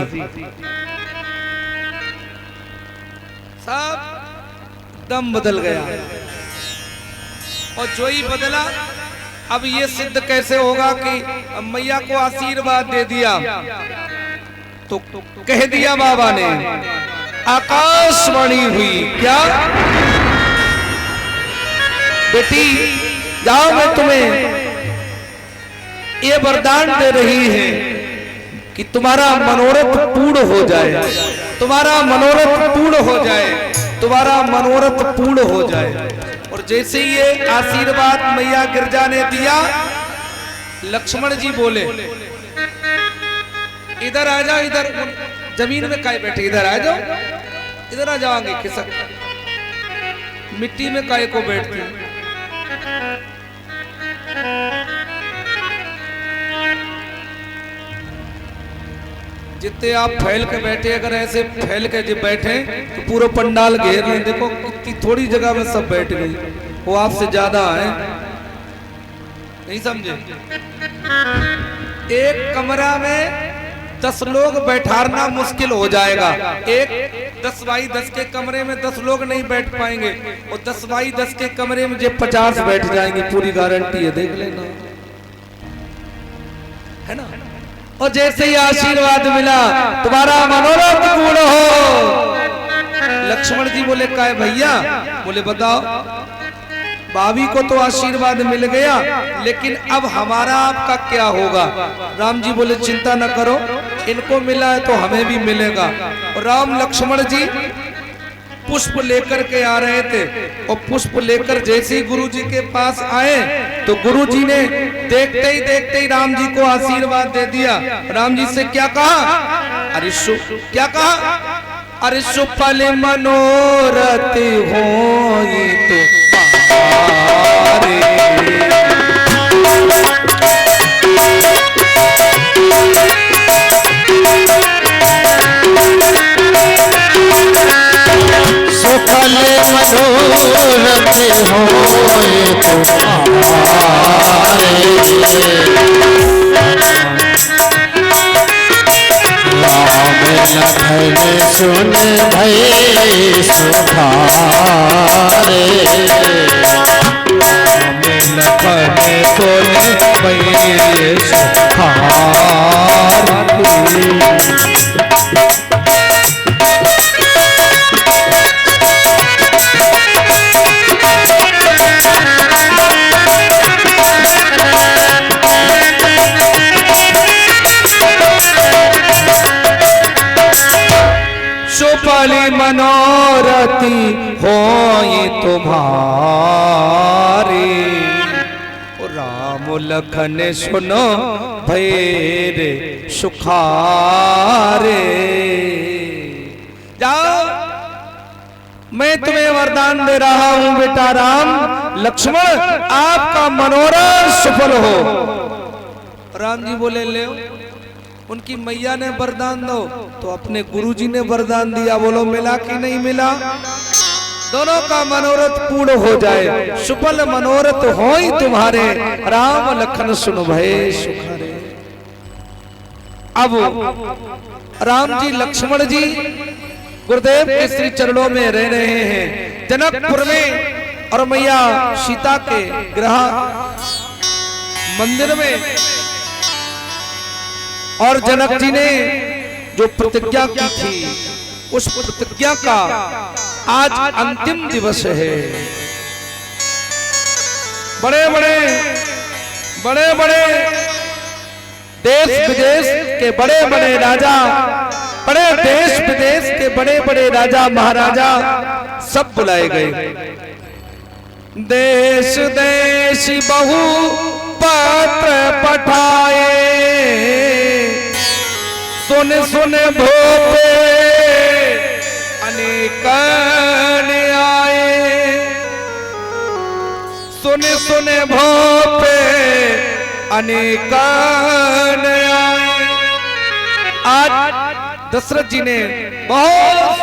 सब दम बदल गया। और जो ही बदला, अब ये सिद्ध कैसे होगा कि मैया को आशीर्वाद दे दिया, तो कह दिया बाबा ने, आकाशवाणी हुई क्या? बेटी जाओ, मैं तुम्हें ये वरदान दे रही है कि तुम्हारा मनोरथ पूर्ण हो जाए, तुम्हारा मनोरथ पूर्ण हो जाए, तुम्हारा मनोरथ पूर्ण हो जाए। और जैसे ये आशीर्वाद मैया गिरजा ने दिया, लक्ष्मण जी बोले इधर आ जाओ, इधर जमीन में काहे बैठे, इधर आ जाओ, इधर आ जाओगे खिसक, मिट्टी में काहे को बैठते? जितने आप फैल के बैठे, अगर ऐसे फैल के जब बैठे तो पूरा पंडाल घेर लें। देखो कितनी थोड़ी जगह में सब बैठ गई, वो आपसे ज्यादा है। नहीं समझे? एक कमरा में 10 लोग बैठाना मुश्किल हो जाएगा। एक 10 बाई 10 के कमरे में 10 लोग नहीं बैठ पाएंगे, और 10 बाई 10 के कमरे में जो 50 बैठ जाएंगे, पूरी गारंटी है, देख लेना, है ना? और जैसे ही आशीर्वाद मिला, तुम्हारा मनोरथ पूर्ण हो। लक्ष्मण जी बोले काहे भैया? बोले बताओ, भाभी को तो आशीर्वाद मिल गया, लेकिन अब हमारा आपका क्या होगा? राम जी बोले चिंता न करो, इनको मिला है तो हमें भी मिलेगा। और राम लक्ष्मण जी पुष्प लेकर के आ रहे थे, और पुष्प लेकर जैसे ही गुरु जी के पास आए तो गुरु जी ने देखते ही राम जी को आशीर्वाद दे दिया। राम जी से क्या कहा? अरे क्या कहा? अरे सुफल मनोरथ होई तुम्हारे, सुफल मनोरथ होए तुम्हारे, राम लखन सुन भई सुधारे, राम लखन सुन भई सुधारे। सुफली मनोरथी हो ये तुम्हारे। राम लखन सुनो भैरे सुखारे। जाओ, मैं तुम्हें वरदान दे रहा हूं बेटा राम लक्ष्मण, आपका मनोरथ सफल हो। राम जी बोले ले, उनकी मैया ने वरदान दो तो अपने गुरुजी ने वरदान दिया। बोलो मिला कि नहीं मिला? दोनों का मनोरथ पूर्ण हो जाए। सुफल मनोरथ हो ही तुम्हारे, राम लखन सुनो भय सुखारे। अब राम जी लक्ष्मण जी गुरुदेव के श्री चरणों में रह रहे हैं जनकपुर में, और मैया सीता के गृह मंदिर में। और जनक जी ने जो प्रतिज्ञा की थी उस प्रतिज्ञा का आज अंतिम दिवस है। बड़े बड़े देश विदेश के बड़े बड़े राजा, बड़े देश विदेश के बड़े बड़े राजा महाराजा सब बुलाए गए। देश देश बहु पत्र पठाए, सुन सुन भोपे अनेकन आए। सुन सुन भोपे अनेकन आए। आज दशरथ जी ने बहुत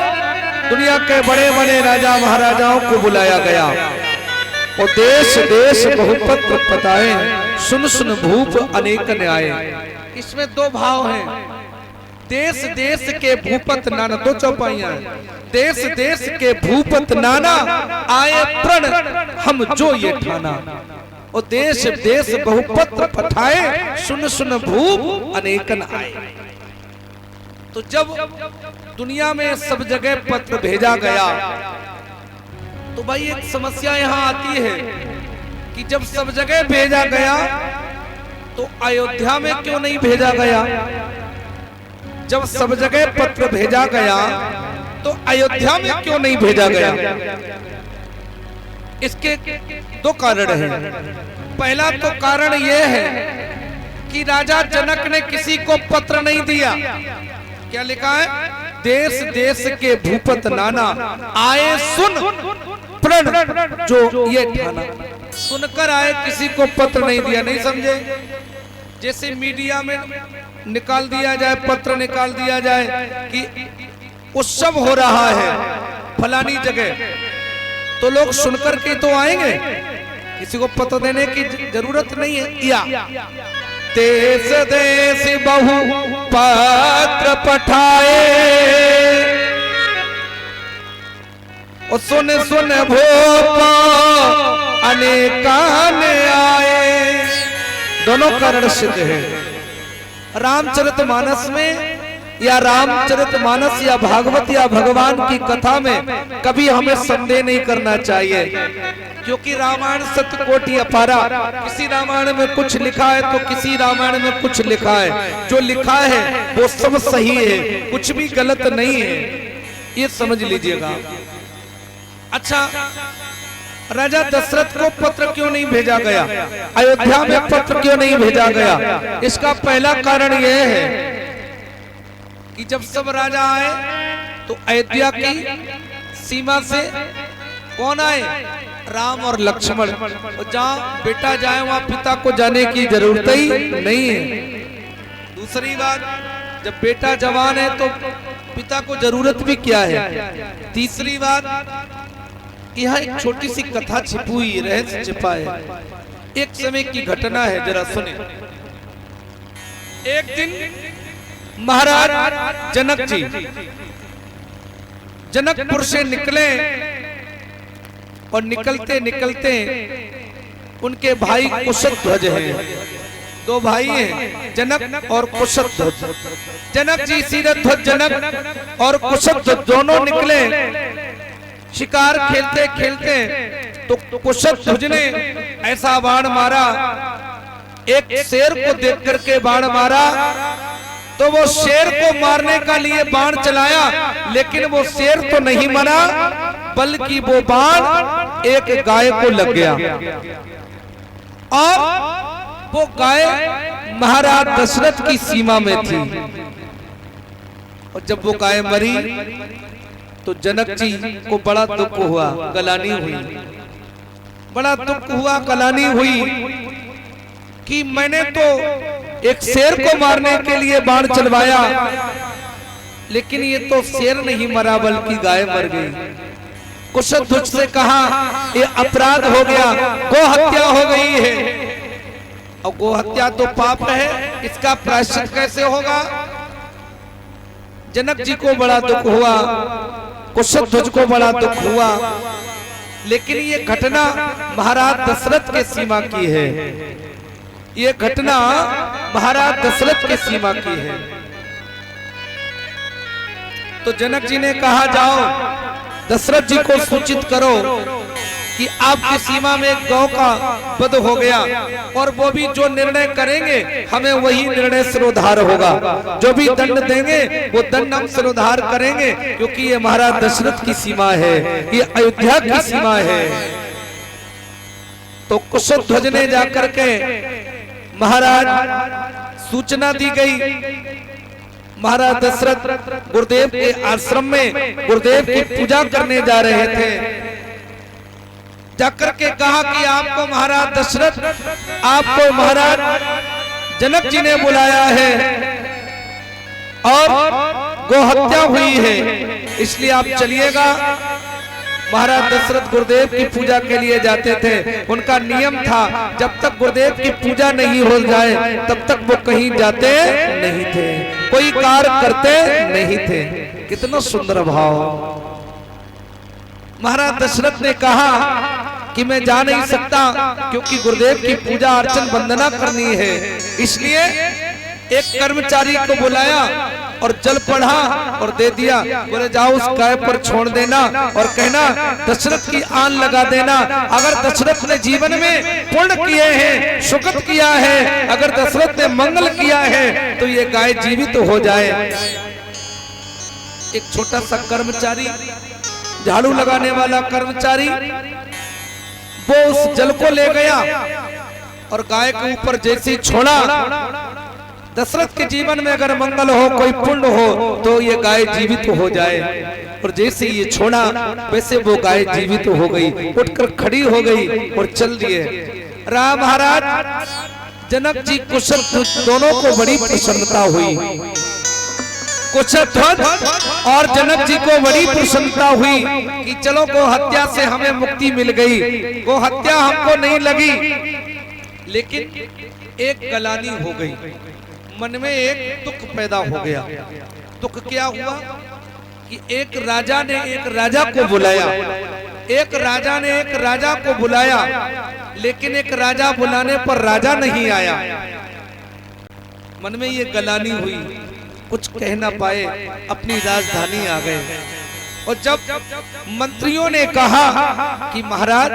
दुनिया के बड़े बड़े राजा महाराजाओं को बुलाया गया। और देश देश बहुपत्र पताए, सुन सुन भूप अनेकन आए। इसमें दो भाव हैं। देश देश के भूपत नाना, दो चौपाइयां हैं। देश देश के भूपत नाना आए प्रण हम जो ये ठाना। और देश देश बहुपत्र पठाए, सुन सुन भूप अनेकन आए। तो जब दुनिया में सब जगह पत्र भेजा गया तो भाई एक समस्या यहां आती है कि जब सब जगह भेजा गया तो अयोध्या में क्यों नहीं भेजा गया? जब सब जगह पत्र भेजा गया तो अयोध्या में क्यों नहीं भेजा गया? इसके दो कारण हैं। पहला तो कारण यह है कि राजा जनक ने किसी को पत्र नहीं दिया। क्या लिखा है? देश देश के भूपत नाना आए सुन प्रण जो ये ठाना। सुनकर आए, किसी को पत्र नहीं दिया। नहीं समझे? जैसे मीडिया में निकाल दिया जाए, पत्र निकाल दिया जाए कि उत्सव हो रहा है फलानी जगह, तो लोग सुनकर के तो आएंगे, किसी को पत्र देने की जरूरत नहीं है। या देश देश बहु पत्र पठाए, और सुन सुन भोपा अनेकान आए। दोनों कारण सिद्ध है। रामचरितमानस में या रामचरितमानस या भागवत या भगवान की कथा में कभी हमें संदेह नहीं करना चाहिए, क्योंकि रामायण सत्यकोटि अपारा। किसी रामायण में कुछ लिखा है तो किसी रामायण में कुछ लिखा है। जो लिखा है वो सब सही है, कुछ भी गलत नहीं है, ये समझ लीजिएगा। अच्छा, राजा दशरथ को पत्र क्यों नहीं भेजा गया? अयोध्या में पत्र क्यों नहीं भेजा गया? इसका पहला कारण यह है कि जब सब राजा आए तो अयोध्या की सीमा से कौन आए? राम और लक्ष्मण। और जहाँ बेटा जाए वहां पिता को जाने की जरूरत ही नहीं है। दूसरी बात, जब बेटा जवान है तो पिता को जरूरत भी क्या है? तीसरी बात, यह एक छोटी सी कथा छिपी हुई, रहस्य छिपा है। एक समय की घटना है, जरा सुने। एक दिन महाराज जनक जी जनकपुर से निकले और निकलते निकलते उनके भाई कुशध्वज हैं। दो भाई हैं, जनक और कुशध्वज। जनक जी सीरध्वज जनक और कुशध्वज दोनों निकले शिकार खेलते खेलते। तो कुशध्वज ने ऐसा बाण मारा, एक शेर को देख करके बाण मारा तो वो शेर को मारने का लिए बाण चलाया, लेकिन वो शेर तो नहीं मरा, बल्कि वो बाण एक गाय को लग गया। और वो गाय महाराज दशरथ की सीमा में थी। और जब वो गाय मरी तो जनक जी को बड़ा दुख हुआ, गलानी हुई, बड़ा दुख हुआ, गलानी हुई कि मैंने तो एक शेर को मारने के लिए बाण चलवाया, लेकिन ये तो शेर नहीं मरा बल्कि गाय मर गई। कुशध्वज से कहा ये अपराध हो गया, गो हत्या हो गई है। और गो हत्या तो पाप है, इसका प्रायश्चित कैसे होगा? जनक जी को बड़ा दुख हुआ, कुशध्वज को बड़ा दुख हुआ, लेकिन ये घटना महाराज दशरथ के सीमा की है। ये घटना महाराज दशरथ के सीमा की है। तो जनक जी ने कहा जाओ दशरथ जी को सूचित करो कि आपकी सीमा में एक गौ का वध हो गया, और वो भी जो निर्णय करेंगे हमें वही निर्णय सिरोधार होगा। जो भी दंड देंगे वो दंड हम सिरोधार करेंगे, क्योंकि ये महाराज दशरथ की सीमा है, ये अयोध्या की सीमा है। तो कुशध्वज ने जाकर के महाराज सूचना दी गई। महाराज दशरथ गुरुदेव के आश्रम में गुरुदेव की पूजा करने जा रहे थे। जाकर के कहा कि आपको महाराज दशरथ, आपको महाराज जनक जी ने बुलाया है और गोहत्या हुई है, इसलिए आप चलिएगा। महाराज दशरथ गुरुदेव की पूजा के लिए जाते थे। उनका नियम था जब तक गुरुदेव की पूजा नहीं हो जाए तब तक वो कहीं जाते नहीं थे, कोई कार्य करते नहीं थे। कितना सुंदर भाव। महाराज दशरथ ने कहा कि मैं जा नहीं सकता, क्योंकि गुरुदेव की पूजा अर्चन वंदना करनी है। इसलिए एक कर्मचारी को बुलाया और जल पढ़ा और दे दिया। बोले जाओ उस गाय पर छोड़ देना और कहना दशरथ की आन लगा देना। अगर दशरथ ने जीवन में पुण्य किए हैं, सुकृत किया है, अगर दशरथ ने मंगल किया है तो ये गाय जीवित हो जाए। एक छोटा सा कर्मचारी, झाड़ू लगाने वाला कर्मचारी, वो उस जल को ले गया और गाय के ऊपर जैसे छोड़ा। दशरथ के जीवन में अगर मंगल हो, कोई पुण्य हो तो ये गाय जीवित हो जाए। और जैसे ये छोड़ा वैसे वो गाय जीवित हो गई, उठकर खड़ी हो गई और चल दिए। राम महाराज जनक जी कुशध्वज दोनों को बड़ी प्रसन्नता हुई। कुशध्वज और जनक जी को बड़ी प्रसन्नता हुई कि चलो गो हत्या से हमें मुक्ति मिल गई। गो हत्या हमको नहीं लगी, लेकिन एक गलानी हो गई, मन में एक दुख पैदा हो गया। दुख क्या हुआ कि एक राजा ने एक राजा को बुलाया, एक राजा ने एक राजा को बुलाया, लेकिन एक राजा बुलाने पर राजा नहीं आया। मन में ये गलानी हुई, कुछ कह ना पाए, अपनी राजधानी आ गए। और जब मंत्रियों ने कहा कि महाराज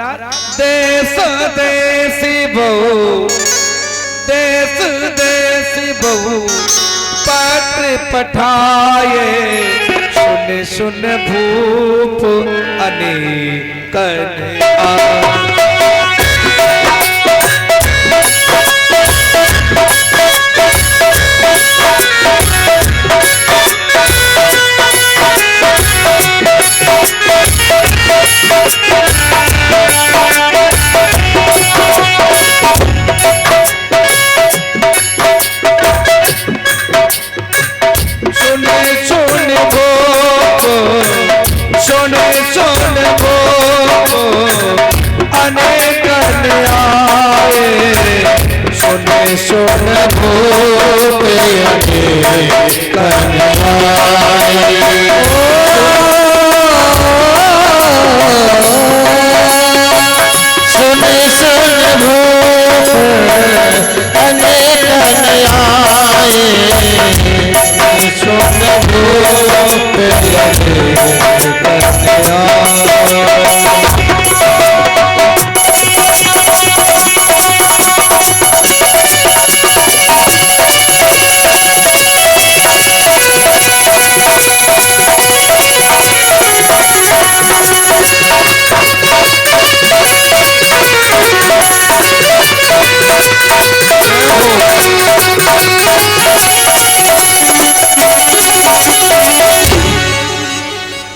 देश देसी बहु, देश देसी बहु पत्र पठाए, सुन सुन भूप अनेक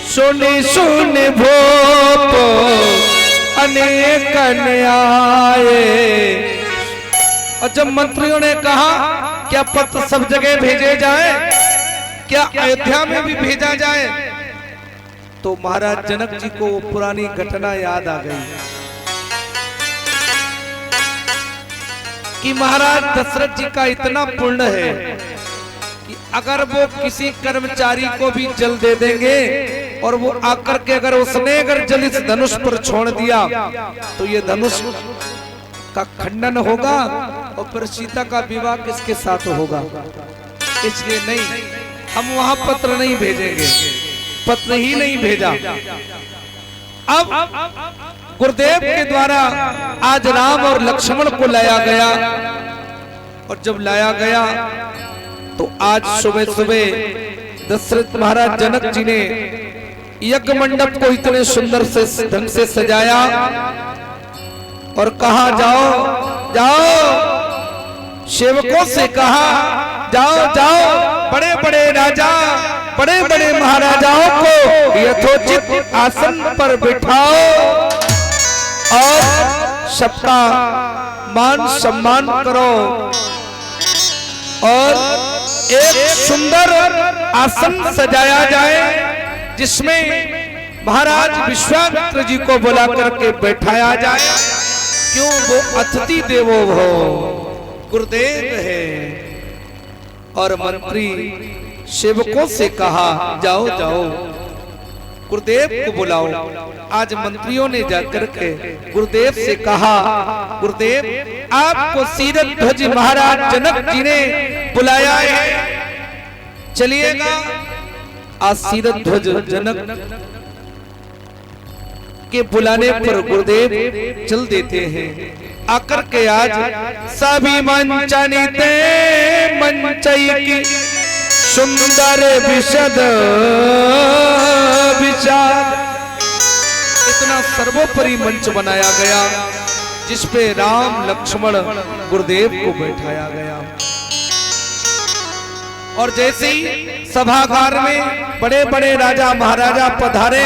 सुनि सुनि भूप अनेक आए। और जब मंत्रियों ने कहा क्या पत्र सब जगह भेजे जाए, क्या अयोध्या में भी भेजा जाए, तो महाराज जनक जी को वो पुरानी घटना याद आ गई कि महाराज दशरथ जी का इतना पुण्य है कि अगर वो किसी कर्मचारी को भी जल दे देंगे और वो आकर के अगर जल इस धनुष पर छोड़ दिया तो ये धनुष का खंडन होगा और फिर सीता का विवाह किसके साथ होगा। इसलिए नहीं, हम वहां पत्र नहीं भेजेंगे, पत्र ही नहीं भेजा। अब गुरुदेव के द्वारा आज राम और लक्ष्मण को लाया गया और जब लाया गया तो आज सुबह सुबह दशरथ महाराज जनक जी ने यज्ञ मंडप को इतने सुंदर से ढंग से सजाया और कहा जाओ जाओ, सेवकों से कहा जाओ जाओ, बड़े बड़े राजा बड़े बड़े महाराजाओं को यथोचित आसन पर बिठाओ और सबका मान सम्मान करो और एक सुंदर आसन सजाया जाए जिसमें महाराज विश्वामित्र जी को बुला करके बैठाया जाए। क्यों, वो अतिथि देवो भव, गुरुदेव है। और मंत्री सेवकों से कहा जाओ जाओ, गुरुदेव को बुलाओ। आज मंत्रियों ने जाकर के गुरुदेव से कहा, गुरुदेव आपको सीरथ ध्वज महाराज जनक जी ने बुलाया है, चलिएगा। आज सीरथ ध्वज जनक के बुलाने पर गुरुदेव चल देते हैं। आकर के आज सभी मंचनिते मंचई की सुंदर विशद विचार, इतना सर्वोपरि मंच बनाया गया जिस पे राम लक्ष्मण गुरुदेव को बैठाया गया। और जैसे ही सभागार में बड़े बड़े राजा महाराजा पधारे,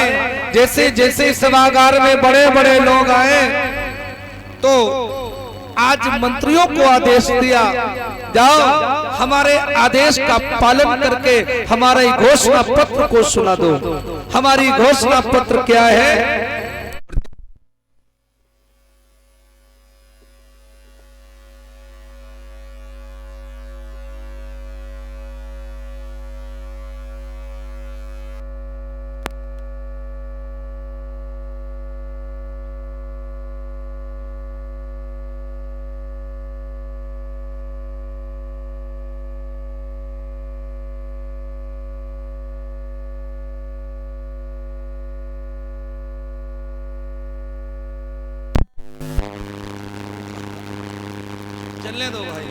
जैसे जैसे सभागार में बड़े बड़े लोग आए तो आज मंत्रियों को आदेश दिया, जाओ हमारे आदेश का पालन करके हमारे घोषणा पत्र को सुना दो। हमारी घोषणा पत्र क्या है? चलने दो भाई।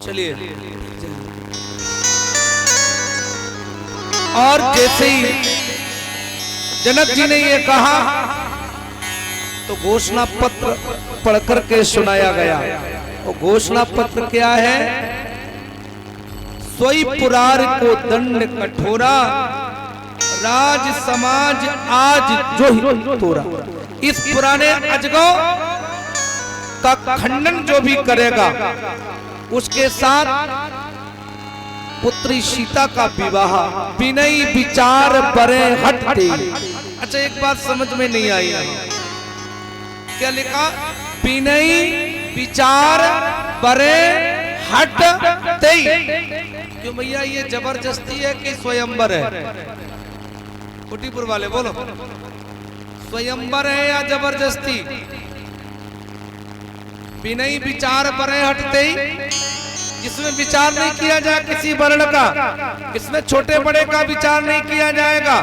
चलिए। और जैसे ही जनक जी ने ये कहा तो घोषणा पत्र पढ़कर के सुनाया गया। वो घोषणा पत्र क्या है? सोई पुरार को दंड कठोरा, राज समाज आज जो ही तोरा। इस पुराने अजगौ का खंडन जो भी करेगा उसके साथ पुत्री सीता का विवाह विनय विचार बरे हटते। अच्छा, एक बात समझ में नहीं आई, क्या लिखा? विनय विचार बरे हटते। क्यों भैया, ये जबरदस्ती है कि स्वयंवर है? कुटीपुर वाले बोलो, स्वयंवर है या जबरदस्ती? विनय विचार बरे हटते, जिसमें विचार नहीं किया जाए किसी वर्ण का, इसमें छोटे बड़े का विचार नहीं किया जाएगा,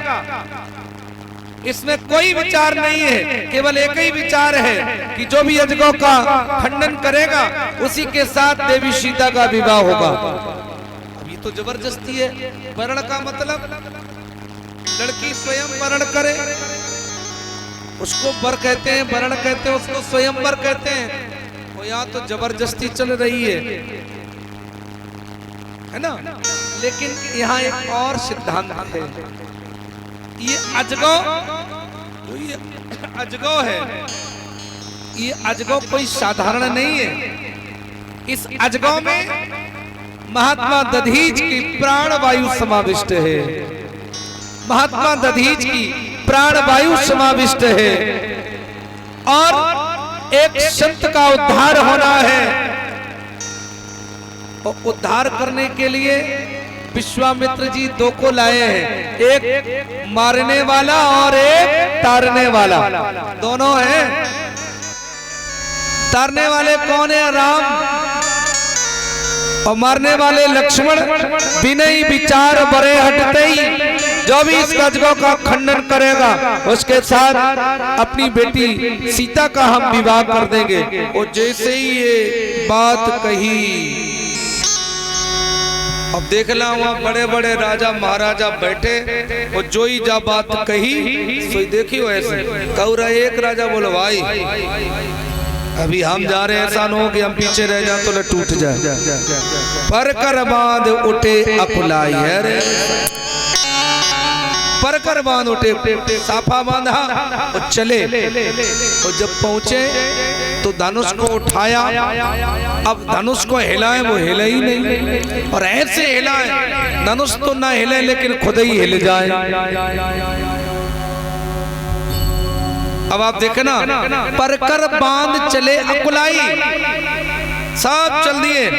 इसमें कोई विचार नहीं है, केवल एक ही विचार है कि जो भी अजगौ का खंडन करेगा उसी के साथ देवी सीता का विवाह होगा। तो जबरदस्ती है। वरण का मतलब लड़की स्वयं वरण करे, उसको वर कहते हैं, वरण कहते हैं, उसको स्वयंवर कहते हैं। और यहाँ तो जबरदस्ती चल रही है ना। लेकिन यहाँ एक और सिद्धांत है। ये अजगौ, जो ये अजगौ है, ये अजगौ कोई साधारण नहीं है। इस अजगौ में महात्मा दधीच की प्राण वायु समाविष्ट है। महात्मा दधीच की प्राण वायु समाविष्ट है। और एक संत का उद्धार होना है, और उद्धार करने के लिए विश्वामित्र जी दो को लाए हैं, एक मारने वाला और एक तारने वाला, दोनों हैं। तारने वाले कौन है? राम। और मारने वाले लक्ष्मण। विनय विचार बड़े हटते ही, जो भी इस अजगौ का खंडन करेगा उसके साथ अपनी बेटी सीता का हम विवाह कर देंगे। और जैसे ही ये बात कही, अब देखना वहाँ बड़े बड़े राजा महाराजा बैठे, और जो ही जा बात कही सो देखियो ऐसे कौरा। एक राजा बोलो भाई अभी हम जा रहे हैं, ऐसा न हो कि हम पीछे रह जाए तो टूट जाए। पर कर बांध उठे अकुलाई है रे, पर कर बांध उठे, साफा बांधा और चले। और जब पहुंचे तो धनुष को उठाया। अब धनुष को हिलाए, वो हिले ही नहीं, और ऐसे हिलाए धनुष तो ना हिले लेकिन खुद ही हिल जाए। अब आप देखे ना, पर कर बांध चले अकुलाई, सब चल दिए,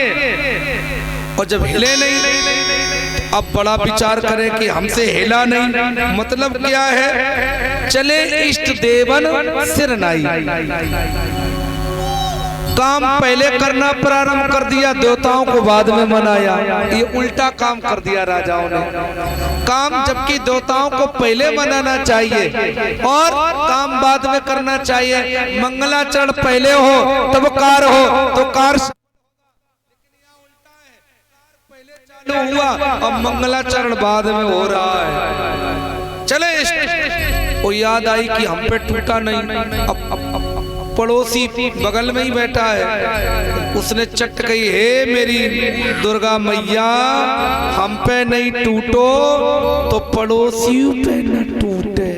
और जब हिले नहीं, अब बड़ा विचार करें कि हमसे हिला नहीं, मतलब क्या है? चले इष्ट देवन सिर नाई। काम पहले करना प्रारंभ कर दिया, देवताओं को बाद में मनाया। ये उल्टा काम कर दिया राजाओं ने। काम जबकि देवताओं को पहले मनाना चाहिए और काम बाद में करना चाहिए। मंगलाचरण पहले हो तब कार हो, तो कार पहले हुआ, अब मंगलाचरण बाद में हो रहा है। चले, वो याद आई कि हम पे टूटा नहीं। अब पड़ोसी बगल में ही बैठा है, उसने चट कही, हे मेरी दुर्गा मैया, हम पे नहीं टूटो तो पड़ोसियों पे न टूटे।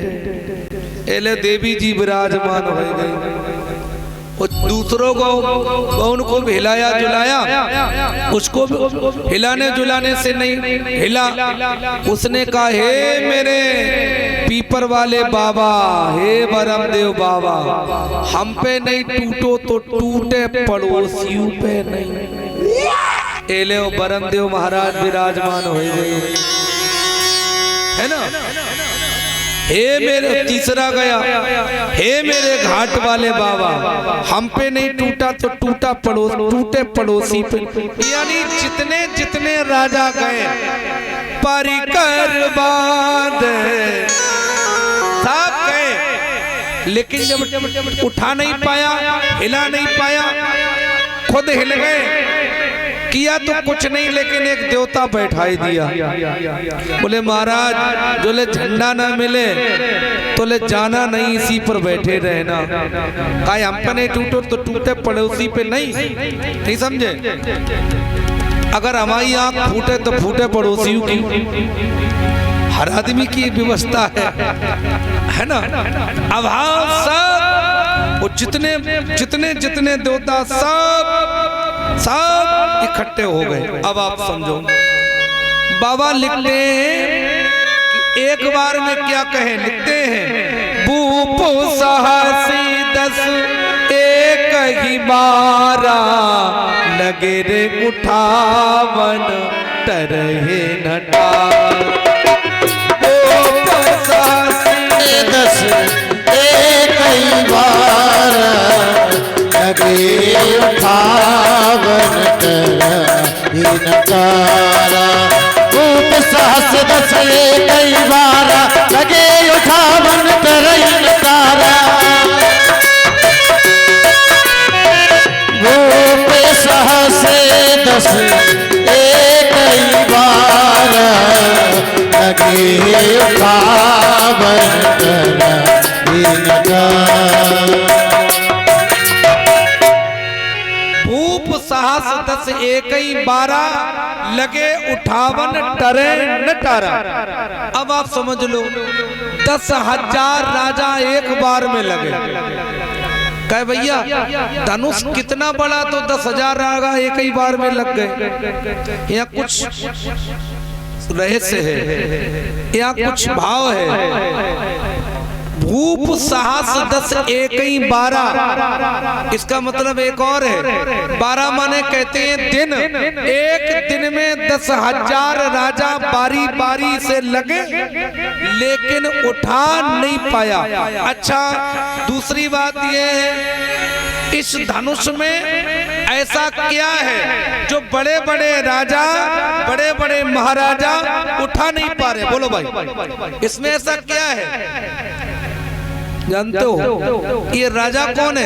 एले देवी जी विराजमान हो गई। और दूसरों को उनको हिलाया जुलाया, उसको हिलाने जुलाने से नहीं हिला। उसने कहा, हे मेरे पीपर वाले बाबा, हे बरमदेव बाबा, हम पे नहीं टूटो तो टूटे पड़ोसियों पे नहीं। एले बरमदेव महाराज विराजमान हो गए, है ना। हे मेरे, तीसरा गया, हे मेरे घाट वाले बाबा, हम पे नहीं टूटा तो टूटे पड़ोसी पे। यानी जितने जितने राजा गए परिकर बांध सब गए, लेकिन जब उठा नहीं पाया, हिला नहीं पाया, खुद हिल गए। किया तो कुछ नहीं, लेकिन एक देवता बैठाई दिया। बोले महाराज, जो ले झंडा ना मिले तो ले जाना नहीं, इसी पर बैठे रहना। कहा हम पे नहीं टूटो तो टूटे पड़ोसी पे नहीं समझे। अगर हमारी आंख फूटे तो फूटे पड़ोसियों की। हर आदमी की व्यवस्था है ना। अब हाँ, सब वो जितने जितने जितने देवता सब इकट्ठे हो गए। अब आप समझो, बाबा लिखते हैं कि एक बार में क्या कहें, लिखते हैं, भूपो साहसी 10 एक ही बारा, लगे रे उठावन तरहे नटा। भूपो साहसी 10 एक ही बारा, लगे उठावन तरही नटारा। भूप साहस 10 एक बारा, लगे उठावन तरही नटारा। भूप साहस 10 एक बारा, लगे उठावन करही नकार। भूप साहस 10 एकई 12 लगे उठावन टरे न टारा। अब आप समझ लो 10,000 राजा एक बार में लगे। कहे भैया धनुष कितना बड़ा तो 10,000 राजा एक ही बार में लग गए। यहाँ कुछ रहस्य है, यहाँ कुछ भाव है। भूप साहस 10 एकई 12, इसका मतलब एक और है। 12 माने कहते हैं दिन। एक दिन में 10,000 राजा बारी बारी से लगे लेकिन उठा नहीं पाया। अच्छा दूसरी बात यह है इस धनुष में ऐसा क्या है जो बड़े बड़े राजा बड़े बड़े महाराजा उठा नहीं पा रहे? बोलो भाई इसमें ऐसा क्या है? जानते हो ये राजा कौन है?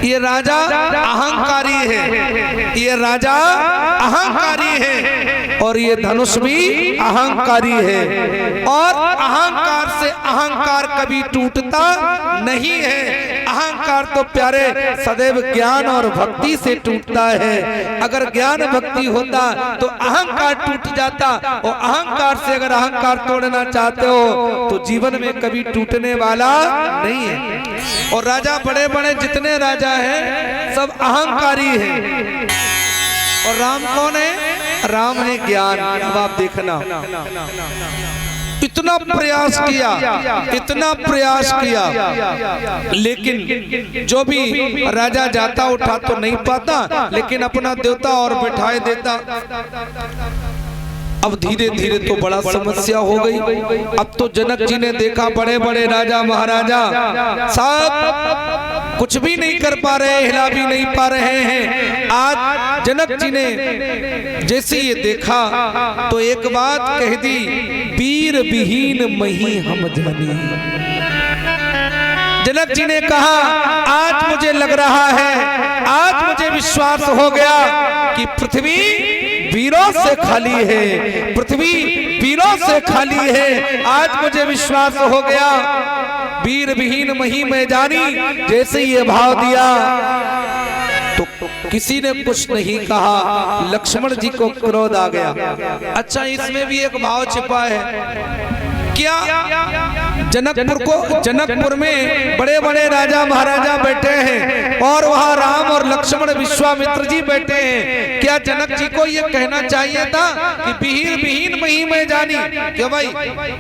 ये राजा अहंकारी है। ये राजा अहंकारी है और ये धनुष भी अहंकारी है। और अहंकार से अहंकार कभी टूटता नहीं है। अहंकार तो प्यारे सदैव ज्ञान और भक्ति से टूटता है। अगर ज्ञान भक्ति होता तो अहंकार टूट जाता। और अहंकार से अगर अहंकार तोड़ना चाहते हो तो जीवन में कभी टूटने वाला नहीं है। और राजा बड़े बड़े जितने राजा हैं सब अहंकारी हैं। और राम कौन है? राम है ज्ञान। अब आप देखना इतना प्रयास किया, इतना प्रयास किया, लेकिन जो भी राजा जाता उठा तो नहीं पाता, लेकिन अपना देवता और बिठाए देता। अब धीरे धीरे तो बड़ा समस्या हो गई। अब तो जनक जी ने देखा बड़े बड़े राजा महाराजा सब कुछ भी नहीं कर पा रहे, हिला भी नहीं पा रहे हैं। आज जनक जी ने जैसे ये देखा तो एक बात कह दी, वीर विहीन मही हम धनी। जनक जी ने कहा आज मुझे लग रहा है, आज मुझे विश्वास हो गया कि पृथ्वी वीरों से खाली है, पृथ्वी वीरों से खाली है। आज मुझे विश्वास हो गया वीर विहीन मही मैं जानी। जैसे ये भाव दिया तो किसी ने कुछ नहीं कहा। लक्ष्मण जी को क्रोध आ गया। अच्छा इसमें भी एक भाव छिपा है क्या? जनकपुर में बड़े बड़े राजा महाराजा बैठे हैं और वहाँ राम और लक्ष्मण विश्वामित्र जी बैठे हैं। क्या जनक जी को ये कहना चाहिए था कि विहीन विहीन मही मैं जानी? क्यों भाई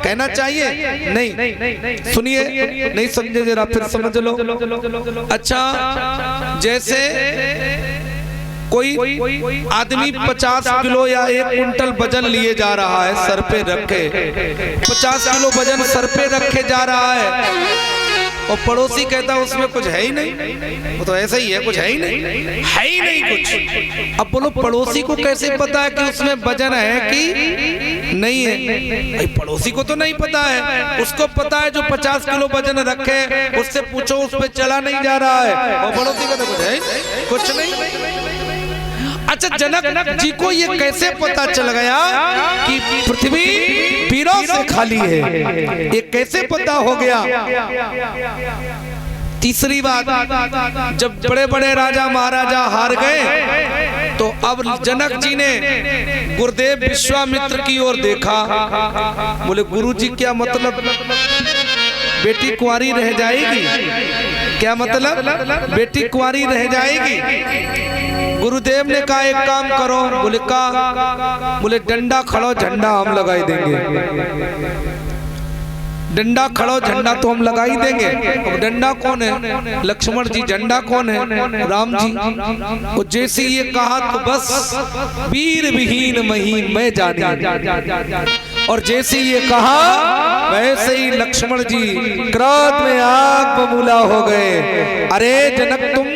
कहना चाहिए? नहीं। सुनिए, नहीं समझे जरा फिर समझ लो। अच्छा जैसे कोई आदमी 50 किलो या 1 कुंटल वजन लिए जा रहा है, सर पे रखे 50 किलो वजन सर पे रखे जा रहा है और पड़ोसी कहता उसमें कुछ है ही नहीं, वो तो ऐसा ही है, कुछ है ही नहीं कुछ। अब बोलो पड़ोसी को कैसे पता है कि उसमें वजन है कि नहीं है? भाई पड़ोसी को तो नहीं पता है, उसको पता है जो 50 किलो वजन रखे उससे पूछो उस पे चला नहीं जा रहा है। और पड़ोसी को तो कुछ है कुछ नहीं। अच्छा जनक जी को ये कैसे पता चल गया कि पृथ्वी वीरों से खाली है? ये कैसे पता हो गया? तीसरी बात, जब बड़े बड़े राजा महाराजा हार गए तो अब जनक जी ने गुरुदेव विश्वामित्र की ओर देखा। बोले गुरुजी क्या मतलब बेटी कुंवारी रह जाएगी? क्या मतलब बेटी कुंवारी रह जाएगी? गुरुदेव ने कहा एक काम करो। बोले का? बोले डंडा खड़ो झंडा हम लगाई देंगे। डंडा खड़ो झंडा तो हम लगा ही देंगे। अब डंडा कौन है? लक्ष्मण जी। झंडा कौन है? राम जी। और जैसे ये कहा तो बस वीर विहीन मही मैं जानी। और जैसे ये कहा वैसे ही लक्ष्मण जी क्रोध में आग बबूला हो गए। अरे जनक तुम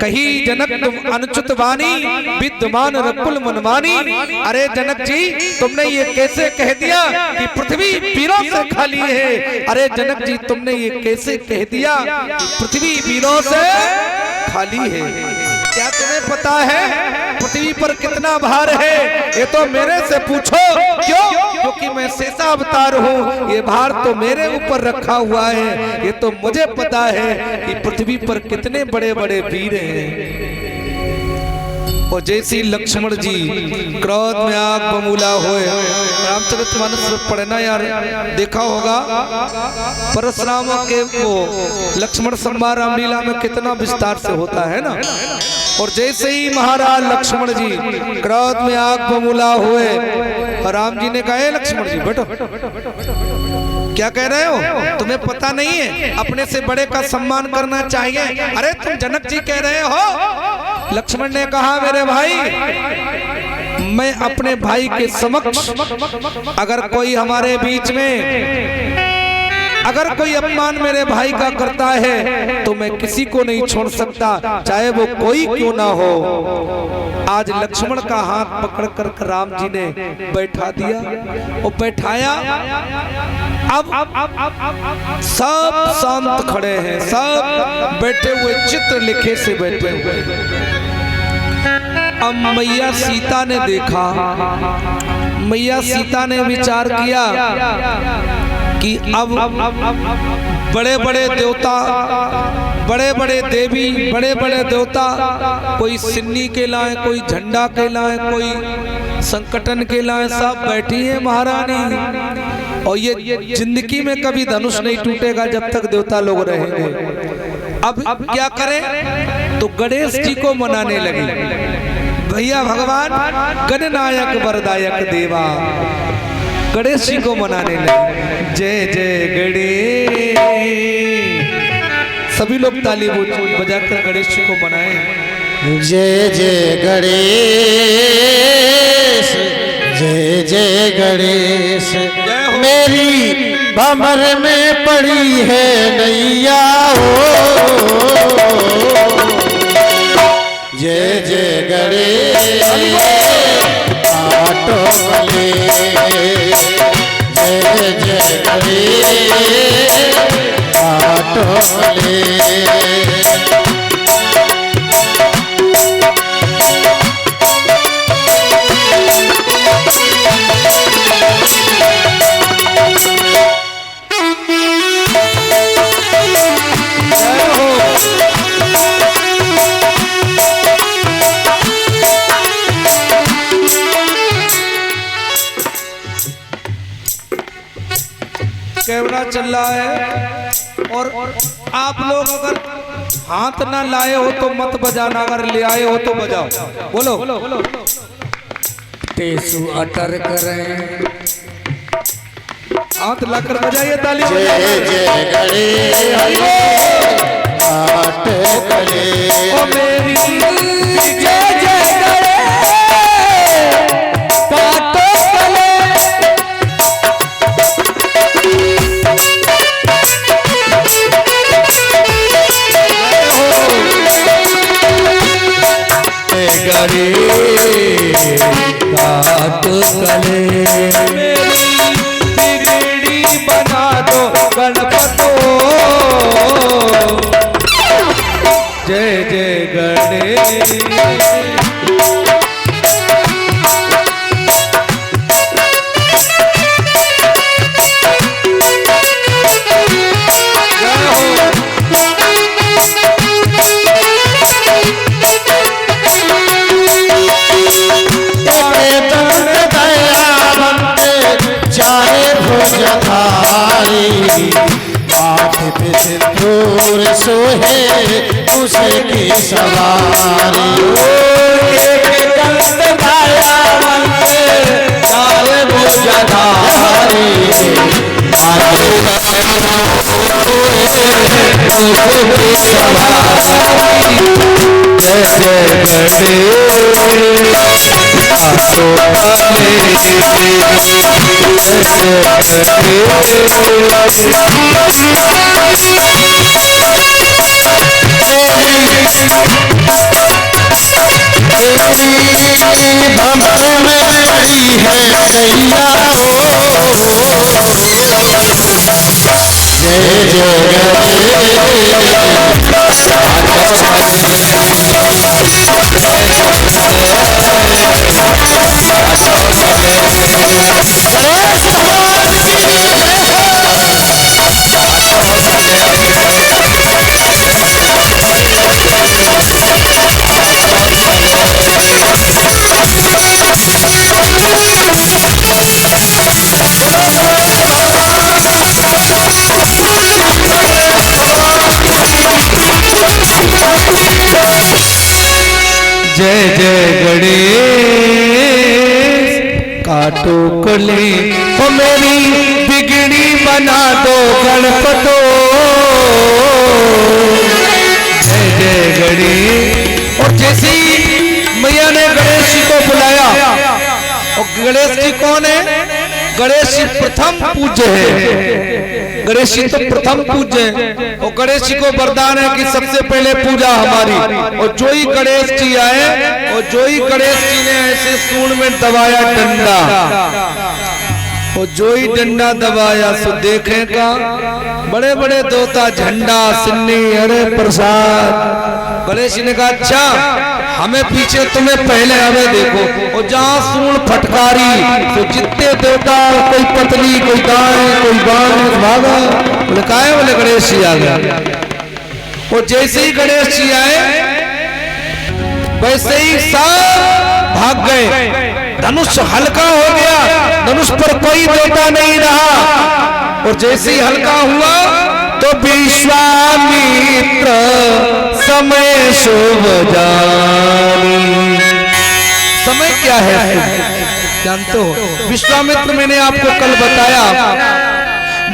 कही जनक तुम अनुचित वाणी विद्यमान रकुल मनमानी। अरे जनक जी तुमने ये कैसे कह दिया कि पृथ्वी वीरों से खाली है? अरे जनक जी तुमने ये कैसे कह दिया कि पृथ्वी वीरों से खाली है? क्या तुम्हें पता है पृथ्वी पर कितना भार है? ये तो मेरे से पूछो। क्यों? क्योंकि मैं शेषा अवतार हूँ, ये भार तो मेरे ऊपर रखा हुआ है। ये तो मुझे पता है कि पृथ्वी पर कितने बड़े बड़े वीर हैं। और जैसे ही लक्ष्मण जी क्रोध में आग बबूला हुए, रामचरितमानस में पढ़ना यार देखा होगा, परशुराम के वो लक्ष्मण संवार रामलीला में कितना विस्तार से होता है ना। और जैसे ही महाराज लक्ष्मण जी क्रोध में आग बबूला हुए, राम जी ने कहा लक्ष्मण जी बैठो, क्या कह रहे हो? तुम्हें पता नहीं है अपने से बड़े का सम्मान करना चाहिए? अरे तुम जनक जी कह रहे हो। लक्ष्मण ने कहा मेरे भाई, मैं अपने भाई के समक्ष अगर कोई हमारे बीच में अगर कोई अपमान मेरे भाई का करता है तो मैं किसी को नहीं छोड़ सकता, चाहे वो कोई क्यों ना हो। आज लक्ष्मण का हाथ पकड़ कर राम जी ने बैठा दिया और बैठाया। अब सब शांत खड़े हैं, सब बैठे हुए चित्र लिखे से बैठे हुए। अब मैया सीता ने देखा, मैया सीता ने विचार किया कि अब बड़े बड़े देवता, बड़े बड़े देवी, बड़े बड़े देवता, कोई सिन्नी के लाए, कोई झंडा के लाए, कोई संकटन के लाए, सब बैठी है महारानी। और ये जिंदगी में कभी धनुष नहीं टूटेगा जब तक देवता लोग रहेंगे। अब क्या करें? तो गणेश जी को मनाने लगे। भैया भगवान गणनायक वरदायक देवा, गणेश जी को मनाने लगे। जय जय गणेश, सभी लोग ताली बजाकर गणेश जी को मनाएं। जय जय गणेश, जय जय गणेश, मेरी भंवर में पड़ी है नैया हो। जय जय गणेश आटो भले, जय जय गणेश आटो भले। कैमरा चल रहा है और आप लोग अगर हाथ ना लाए हो तो मत बजाना, अगर ले आए हो तो बजाओ। बोलो तेसु अटर करें, हाथ लाकर बजाइए, ताली जय जय गणेश आट करे, ओ मेरी जय जय गणेश पाटो कले। गणेश पाट कले, बिगड़ी बना दो गणपतो। जय जय गणेश, माथे पे सिंदूर सोहे उसकी सवारी। भंवर में पड़ी है नैया हो। जय जय गणेश काटो कले ओ मेरी बिगड़ी बना दो गणपतो जय जय गणेश। और जैसे ही मैया ने गणेश जी को बुलाया, और गणेश जी कौन है? गणेश जी प्रथम पूज्य है, गणेश जी तो प्रथम पूज्य है। और गणेश जी को वरदान है कि सबसे पहले पूजा हमारी। और जो ही गणेश जी आए, और जो ही गणेश जी ने ऐसे सूंड में दबाया डंडा, और जो ही डंडा दबाया सो देखेगा बड़े बड़े देवता झंडा सिन्नी अरे प्रसाद। गणेश जी ने कहा अच्छा हमें पीछे तुम्हें पहले हमें देखो। और जहां सूंड फटकारी तो जितने देवता, कोई पतली कोई दाएं कोई बाएं भागा। बोले का है? बोले गणेश जी आ गया। और जैसे ही गणेश जी आए वैसे ही सब भाग गए। धनुष हल्का हो गया, धनुष पर कोई देवता नहीं रहा। और जैसे ही हल्का हुआ तो विश्वामित्र समय शुभ जानी। समय क्या है जानते हो? विश्वामित्र मैंने आपको कल बताया,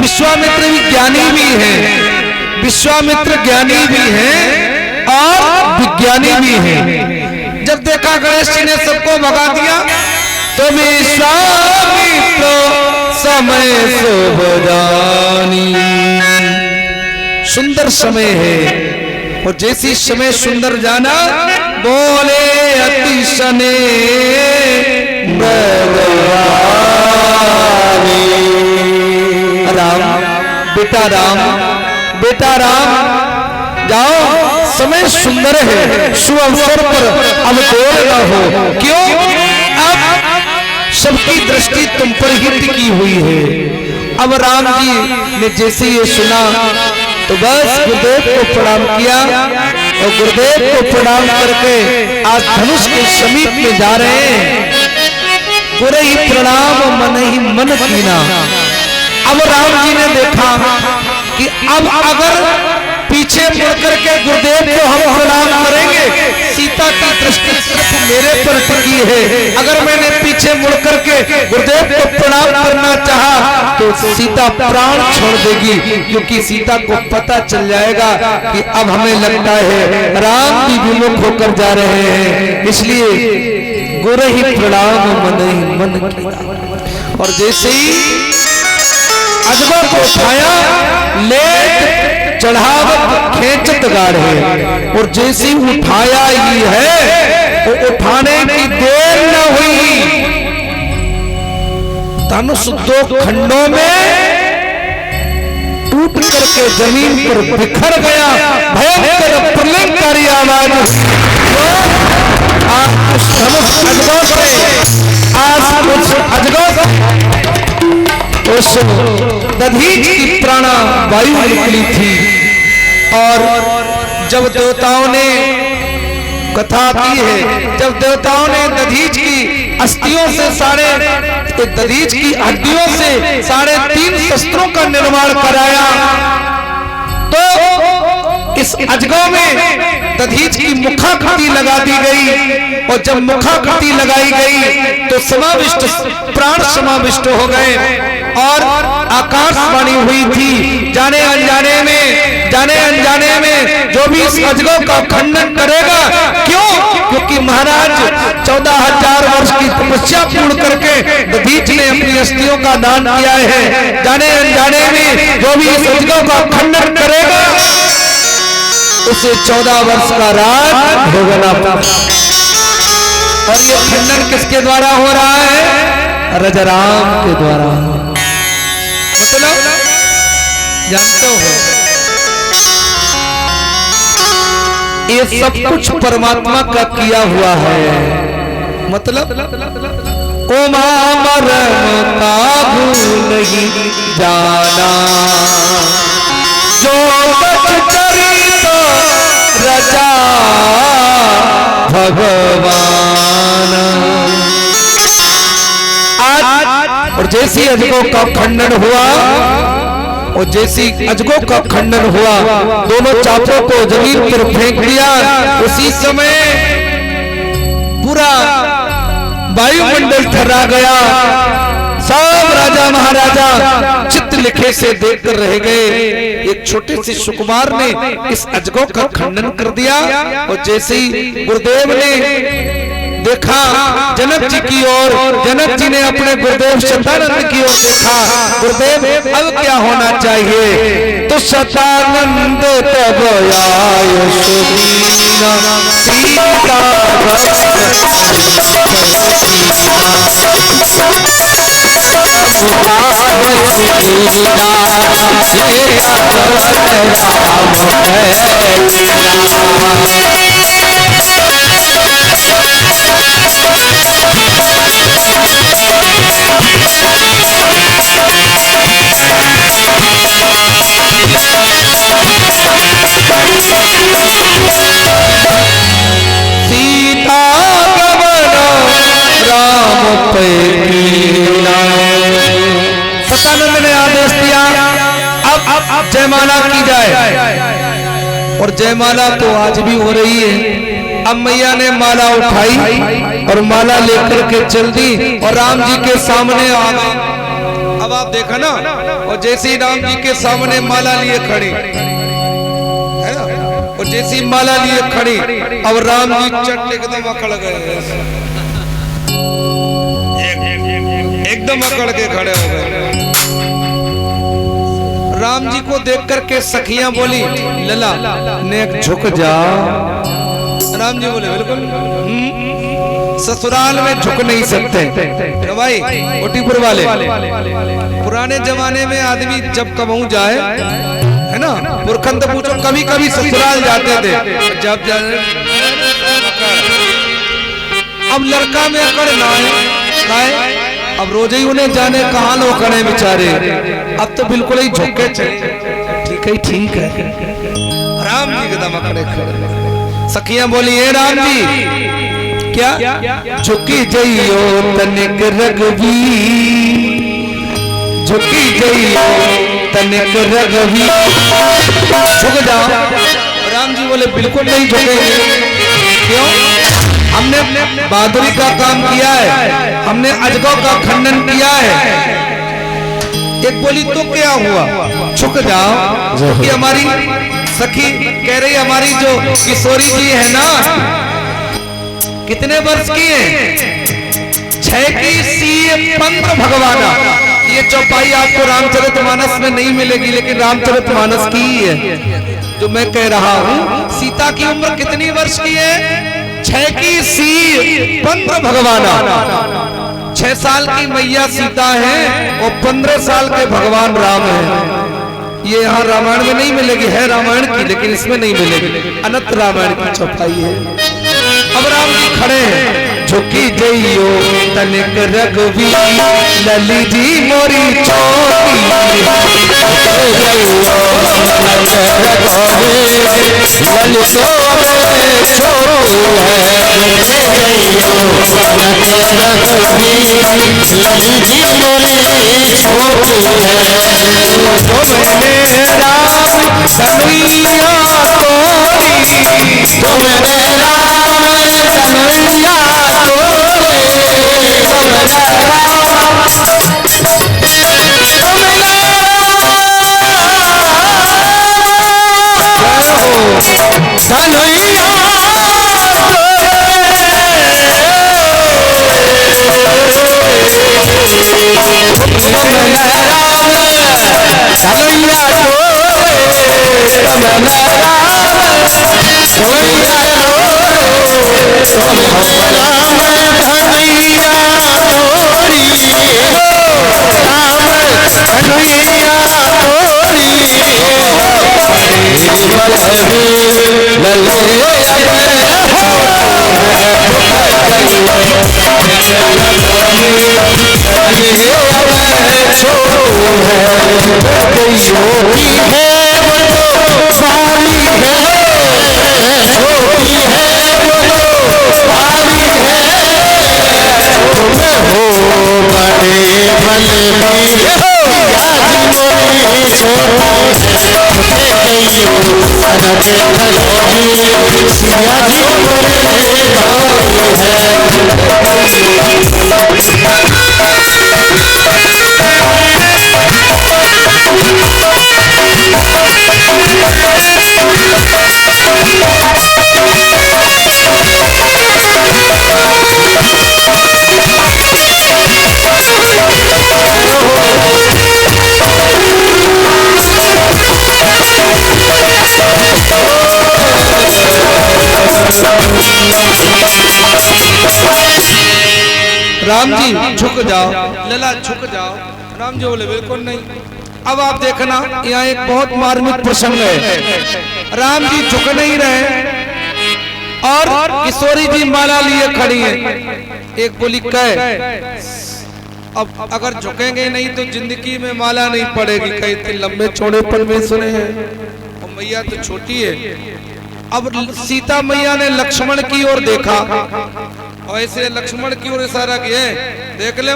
विश्वामित्र भी ज्ञानी भी है, विश्वामित्र ज्ञानी भी है और विज्ञानी भी है। जब देखा गणेश जी ने सबको भगा दिया तो विश्वामित्र समय शुभ जानी। सुंदर समय है। और जैसी समय सुंदर जाना बोले अतिशने राम बेटा राम जाओ, समय सुंदर है, शुभ अवसर पर अब देर न हो। क्यों? अब सबकी दृष्टि तुम पर ही टिकी हुई है। अब राम जी ने जैसे ये सुना तो बस गुरुदेव को प्रणाम किया, और गुरुदेव को प्रणाम करके आज धनुष के समीप में जा रहे हैं। पूरे ही प्रणाम मन ही मन कीना। अब राम जी ने देखा कि अब अगर पीछे मुड़ करके गुरुदेव को हम प्रणाम करेंगे, सीता की दृष्टि सिर्फ मेरे पर टिकी है। अगर मैंने पीछे मुड़ करके गुरुदेव को प्रणाम करना चाहा तो सीता प्राण छोड़ देगी, क्योंकि सीता को पता चल जाएगा कि अब हमें लगता है राम भी विमुख होकर जा रहे हैं। इसलिए गुरु ही प्रणाम मन ही मन किया। और जैसे ही अजगर को उठाया, लेट चढ़ावत खेचत गाढ़े। और जैसे उठाया ही है वो उठाने की देर न हुई, धनुष दो खंडों में टूट करके जमीन पर बिखर गया। भयंकर प्रलयकारी आवाज उस धनुष अजगर से, आज उस अजगर उस दधीच की प्राणा वायु निकली थी। और जब देवताओं ने कथा की है, जब देवताओं ने दधीच की अस्थियों से दधीच की हड्डियों से 3.5 शस्त्रों का निर्माण कराया, तो इस अजगर में दधीच की मुखाकृति लगा दी गई। और जब मुखाकृति लगाई गई तो समाविष्ट प्राण समाविष्ट हो गए। और आकाशवाणी हुई थी, जाने अनजाने में जो भी इस अजगर का खंडन करेगा। क्यों? क्योंकि महाराज 14,000 वर्ष की तपस्या पूर्ण करके दधीच ने अपनी अस्थियों का दान किया है। जाने अनजाने में जो भी इस अजगर का खंडन करेगा उसे 14 वर्ष का राज भोगना पड़ेगा। और ये खंडन किसके द्वारा हो रहा है? रजराम के द्वारा। मतलब जानते हो ये सब कुछ परमात्मा का किया हुआ है। मतलब उमा मरम का भूल नहीं जाना, जो बच करी तो रजा भगवान। आज और जैसी अजगों का खंडन हुआ, और जैसी अजगों का खंडन हुआ, दोनों चापों को जमीन पर फेंक दिया। उसी समय पूरा वायुमंडल थर्रा गया। सब राजा महाराजा चित्त लिखे से देखकर रह गए। एक छोटे से सुकुमार ने इस अजगौ का खंडन कर दिया और जैसे ही गुरुदेव ने देखा जनक जी की ओर, जनक जी ने अपने गुरुदेव शतानंद की ओर देखा। गुरुदेव अब क्या होना चाहिए? तो शतानंद तब आयो सुदीना सीता सतानंद ने आदेश दिया अब जयमाला की जाए। और जयमाला तो आज भी हो रही है। अब मैया ने माला उठाई और माला लेकर के चल दी और राम जी के सामने आ गई। अब आप देखा ना, और जैसे ही राम जी के सामने माला लिए खड़ी है ना, और जैसे ही माला लिए खड़ी, अब राम जी चट एकदम अकड़ गए, एकदम अकड़ के खड़े हो गए। राम जी को देख करके सखियां बोली, लला नेक झुक जा। राम जी बोले बिल्कुल ससुराल में झुक नहीं सकते। तो भाई ओटीपुर वाले पुराने जमाने में आदमी जब कबहू जाए है ना, पुरखन तो पूछो, कभी कभी ससुराल जाते थे, जब अब लड़का में अकड़ ना है। अब रोज ही उन्हें जाने कहाँ लोग खड़े बेचारे, अब तो बिल्कुल ही झुके चले। ठीक है राम जी एकदम अकड़े खड़े। सखियां बोली, हे राम जी क्या झुकी जइयो तनिक रघवी, झुकी जइयो तनिक रघवी, झुक जाओ। राम जी बोले बिल्कुल नहीं झुकेंगे। क्यों? हमने बहादुरी का काम किया है, हमने अजगौ का खंडन किया है। एक बोली तो क्या हुआ, झुक जाओ। क्योंकि हमारी सखी कह रही, हमारी जो किशोरी जी है ना, कितने वर्ष की है? 6 की सी पंत भगवाना। ये चौपाई आपको रामचरितमानस में नहीं मिलेगी, लेकिन रामचरितमानस की ही है जो मैं कह रहा हूँ। सीता की उम्र कितनी वर्ष की है? 6 की सी पंत भगवाना। 6 साल की मैया सीता है और 15 साल के भगवान राम है। ये यहाँ रामायण में नहीं मिलेगी, है रामायण की, लेकिन इसमें नहीं मिलेगी। अनंत रामायण की चौपाई है। अब राम जी खड़े हैं, झुकी जइयो तनिक रघवी, लली जी मोरी छोटी, राम जी झुक जाओ, लला झुक जाओ। राम जी बोले बिल्कुल नहीं। अब आप देखना यहाँ एक बहुत मार्मिक प्रसंग है। राम जी झुक नहीं रहे और किशोरी जी माला लिए खड़ी है। एक बोली कह अब अगर झुकेंगे नहीं तो जिंदगी में माला नहीं पड़ेगी। कई इतने लंबे चौड़े पर में सुने हैं और मैया तो छोटी है। अब सीता मैया ने लक्ष्मण की ओर देखा और ऐसे लक्ष्मण की ओर इशारा किया, देख लो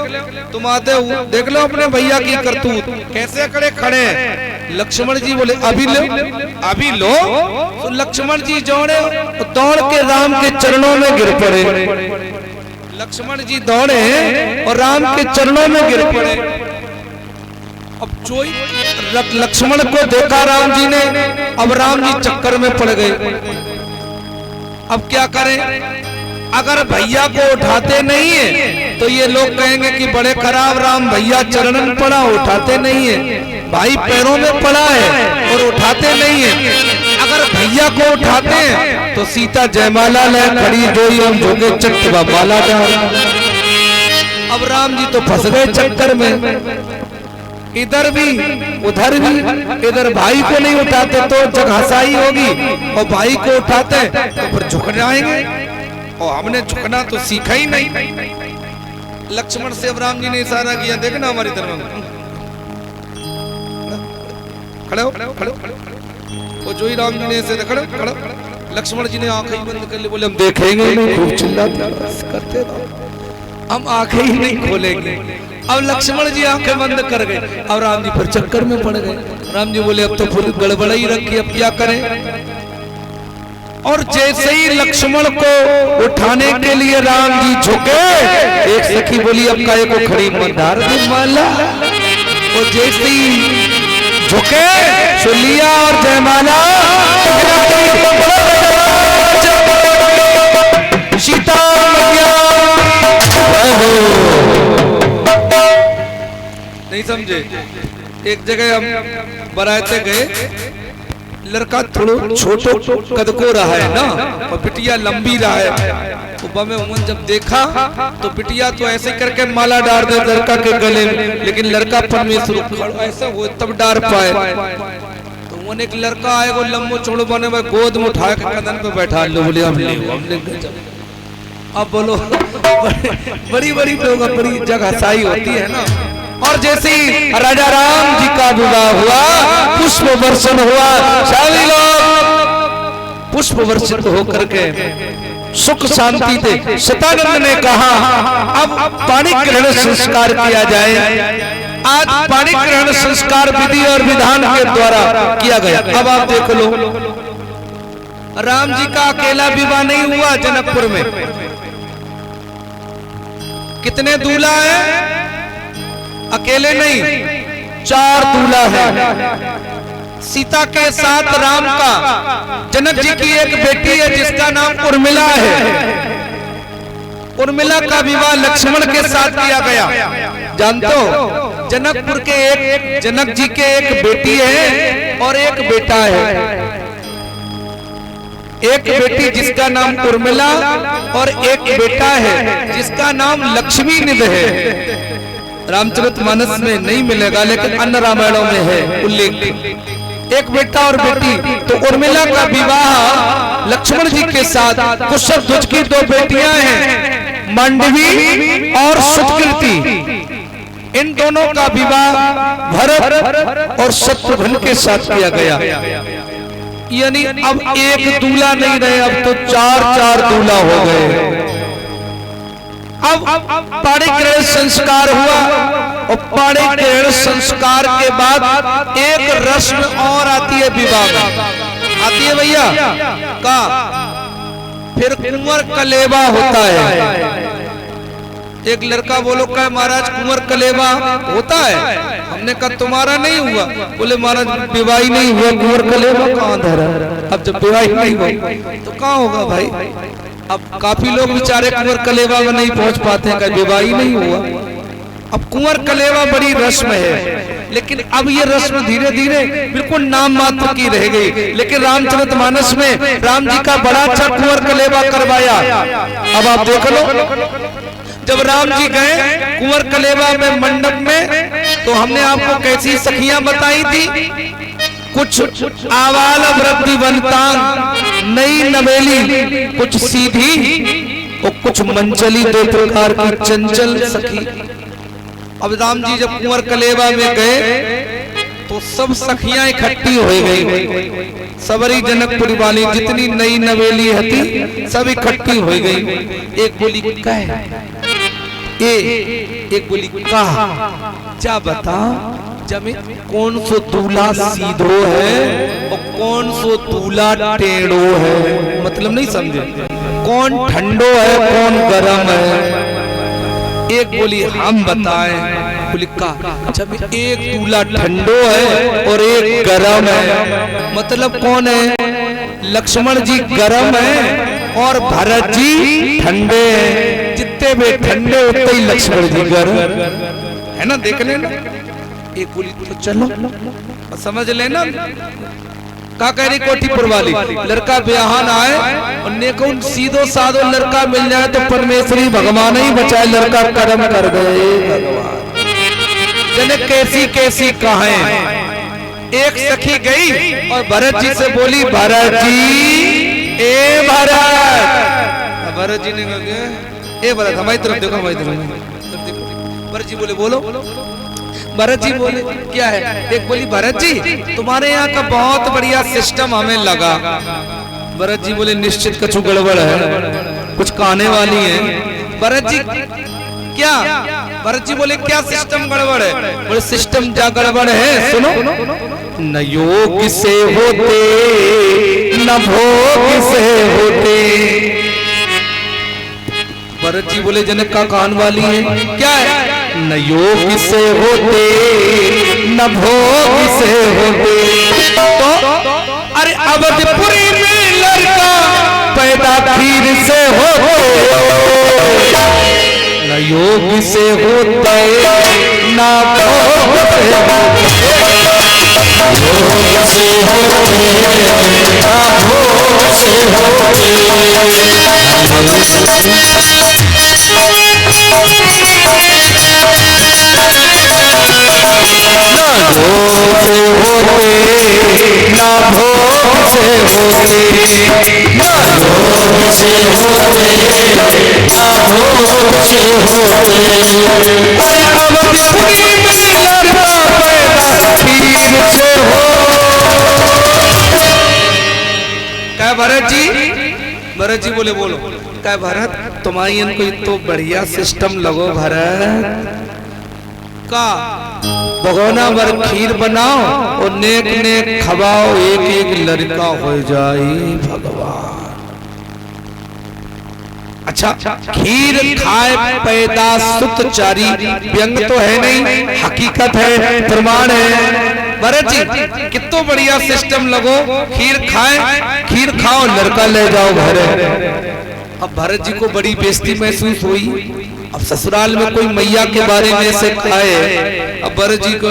तुम आते हो, देख लो अपने भैया की करतूत कैसे खड़े हैं। लक्ष्मण जी बोले अभी लो, अभी लो। तो लक्ष्मण जी दौड़े, दौड़ के राम के चरणों में गिर पड़े। लक्ष्मण जी दौड़े और राम के चरणों में गिर पड़े। अब जो लक्ष्मण को देखा राम जी ने, अब राम जी चक्कर में पड़ गए। अब क्या करें? अगर भैया को उठाते नहीं है तो ये लोग कहेंगे कि बड़े खराब राम, भैया चरणन पड़ा उठाते नहीं है, भाई पैरों में पड़ा है और उठाते नहीं है। अगर भैया को उठाते हैं तो सीता जयमाला ले खड़ी, जो हम झोंके चट्टवा माला डाल। अब राम जी तो फंस गए चक्कर में, इधर भी उधर भी। इधर भाई को नहीं उठाते तो जगहसाई होगी और भाई को उठाते तो फिर झुक जाएंगे और हमने झुकना तो सीखा ही नहीं। लक्ष्मण से अब राम जी ने इशारा किया, देखना हमारी तरफ खड़े हो, खड़े हो। और जो ही राम जी ने ऐसे खड़े खड़े, लक्ष्मण जी ने आंखें ही बंद कर ली। बोले हम देखेंगे नहीं, खूब चिल्लाते करते रहो, हम आंखें ही नहीं खोलेंगे। अब लक्ष्मण जी आंखें बंद कर गए। अब राम जी फिर चक्कर में पड़ गए। राम जी बोले अब तो फिर गड़बड़ ही रखी, अब क्या करें? और जैसे ही लक्ष्मण को उठाने के लिए राम जी झुके, एक सखी बोली अब काहे को खड़ी मंदार दी माला। और जैसे ही झुके सो लिया और जयमाला। सीता नहीं समझे? एक जगह हम बराते गए, लड़का थोड़ा छोटो कद को रहा है ना और बिटिया लंबी रहा है। तो में उमन जब देखा तो बिटिया तो ऐसे करके माला डाल दे लड़का के गले में, लेकिन लड़का परमेश्वर ऐसा वो तब डाल पाए। तो उमन एक लड़का आए वो लंबो चौड़ो बने में गोद में उठा के कदम पे बैठा लो। बोले अब बोलो बड़ी बड़ी लोग बड़ी जगहसाई होती है ना। और जैसे ही राजा राम जी का विवाह हुआ, पुष्प वर्षण हुआ, सभी लोग पुष्प वर्षित होकर के सुख शांति थे। सतानंद ने कहा अब पाणी ग्रहण संस्कार किया जाए। आज पाणी ग्रहण संस्कार विधि और विधान के द्वारा किया गया। अब आप देख लो, राम जी का अकेला विवाह नहीं हुआ जनकपुर में। कितने दूल्हा है? अकेले नहीं, 4 दूल्हा है। सीता के साथ राम का, जनक जी की एक बेटी है जिसका नाम उर्मिला है। उर्मिला का विवाह लक्ष्मण के साथ किया गया। जानते हो जनकपुर के एक जनक जी के एक बेटी है और एक बेटा है। एक बेटी जिसका नाम उर्मिला और एक बेटा है जिसका नाम लक्ष्मी निध है। रामचरितमानस में नहीं मिलेगा लेकिन अन्य रामायणों में है उल्लेख। एक बेटा और बेटी। तो उर्मिला का विवाह लक्ष्मण जी के साथ। कुशध्वज की 2 बेटियां हैं, मांडवी और सुतकीर्ति। इन दोनों का विवाह भरत और शत्रुघ्न के साथ किया गया। यानी अब एक दूल्हा नहीं रहे, अब तो 4 दूल्हा हो गए। अब पाणी ग्रहण संस्कार हुआ और पाणिग्रहण संस्कार के बाद एक रस्म और आती है विवाह में, आती है भैया का, फिर कुंवर कलेवा होता है। एक लड़का बोलो कहे महाराज कुंवर कलेवा होता है, हमने कहा तुम्हारा नहीं हुआ, बोले महाराज विवाह नहीं हुआ, कुंवर कलेवा कहाँ धरा, अब जब विवाह नहीं हुआ तो कहाँ होगा भाई। अब काफी लोग बेचारे कुंवर कलेवा में नहीं पहुंच पाते हैं, कहीं विवाह नहीं हुआ। अब कुंवर कलेवा बड़ी रस्म है, लेकिन अब ये रस्म धीरे धीरे बिल्कुल नाम मात्र की रह गई। लेकिन रामचरितमानस में राम जी का बड़ा अच्छा कुंवर कलेवा करवाया। अब आप देख लो, जब राम जी गए कुंवर कलेवा में मंडप में, तो हमने आपको कैसी सखियां बताई थी, कुछ आवाल वृद्धि बनतांग नई नवेली, कुछ सीधी और कुछ मंचली, दो प्रकार की चंचल सखी। अब राम जी जब कुंवर कलेवा में गए तो सब सखियां इकट्ठी हो गई, सबरी जनकपुरी वाली जितनी नई नवेली हती सब इकट्ठी हो गई। एक बोली कह, एक बोली कहा, क्या बता जमे कौन सो दूल्हा सीधो है और कौन सो दूल्हा टेढ़ो है, मतलब नहीं समझे, कौन ठंडो है कौन गरम है। एक बोली हम बताएं, बोली का जब एक दूल्हा ठंडो है और एक गरम है, मतलब कौन है, लक्ष्मण जी गरम है और भरत जी ठंडे हैं, जितने भी ठंडे उतने ही लक्ष्मण जी गरम है ना, देख लेना। एक बोली तो चलो समझ लेना, का कह रही कोठीपुर वाली, लड़का ब्याहन आए और नेको सीधो साधो लड़का मिल जाए तो परमेश्वरी भगवान ही बचाए, लड़का कर्म कर गए भगवान। जने कैसी कैसी कहें। एक सखी गई और भरत जी से बोली, भरत जी ए भरत, भरत जी ने कहा ए भरत हमारी तरफ देखो, हमारी तरफ देखो। भरत जी बोले बोलो, भरत जी बोले क्या है, एक बोली भरत जी तुम्हारे यहाँ का बहुत बढ़िया सिस्टम हमें लगा। भरत जी बोले निश्चित कुछ गड़बड़ है, कुछ कहने वाली है। भरत जी क्या, भरत जी बोले क्या सिस्टम गड़बड़ है, बोले सिस्टम क्या गड़बड़ है सुनो, न योग से होते न भोग से होते। भरत जी बोले जनक का कान वाली है, क्या है, न योग से होते न भोग से होते। तो अरे अवधपुरी में लड़का पैदा खीर से होते, न योग से होते न भोग से होते, योग से होते न भोग से होते। ना भोग से होते, ना भोग से होते, ना भोग से होते। अरे अवधपुरी में लड़का पैदा खीर से हो। क्या भरत जी, भरत जी बोले बोलो, क्या भरत तुम्हारी इनको तो बढ़िया सिस्टम लगो भरत का, भगोना भर खीर बनाओ और नेक नेक खवाओ, एक एक लड़का हो जाए भगवान। अच्छा खीर खाए पैदा सुत चारी, व्यंग तो है नहीं, हकीकत है, प्रमाण है। भरत जी कितना बढ़िया सिस्टम लगो, खीर खाए, खीर खाओ लड़का ले जाओ घर। अब भरत जी को बड़ी बेइज्जती महसूस हुई। अब ससुराल में कोई मैया के बारे में ऐसे खाए। अब भरत जी को,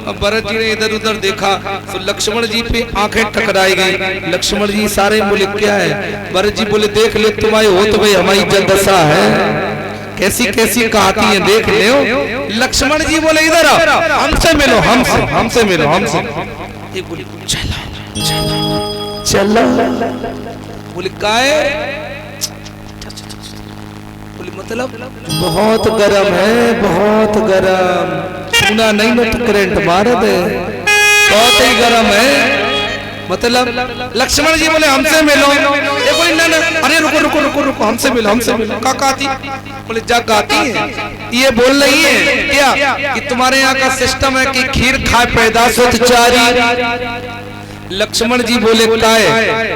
अब भरत जी ने इधर उधर देखा तो लक्ष्मण जी पे आंखें टकराई गई। लक्ष्मण जी सारे बोले क्या है, भरत जी बोले देख ले तुम्हारे हो तो भाई हमारी इज्जत दशा है, कैसी कैसी कहती है देख ले। लक्ष्मण जी बोले इधर आओ, हमसे मिलो, हमसे मिलो, हमसे। ये बोले चलो चलो चलो, बोले काहे, मतलब बहुत गरम है, बहुत गरम, सुना नहीं ना तो करंट मार दे, बहुत ही गरम है। मतलब लक्ष्मण जी बोले हमसे मिलो, ये बोले ना ना, अरे रुको रुको रुको रुको, हमसे मिलो, हमसे मिलो। का कहती, बोले जा कहती है, ये बोल रही है क्या कि तुम्हारे यहाँ का सिस्टम है कि खीर खाए पैदा सुत चारी। लक्ष्मण जी बोले काय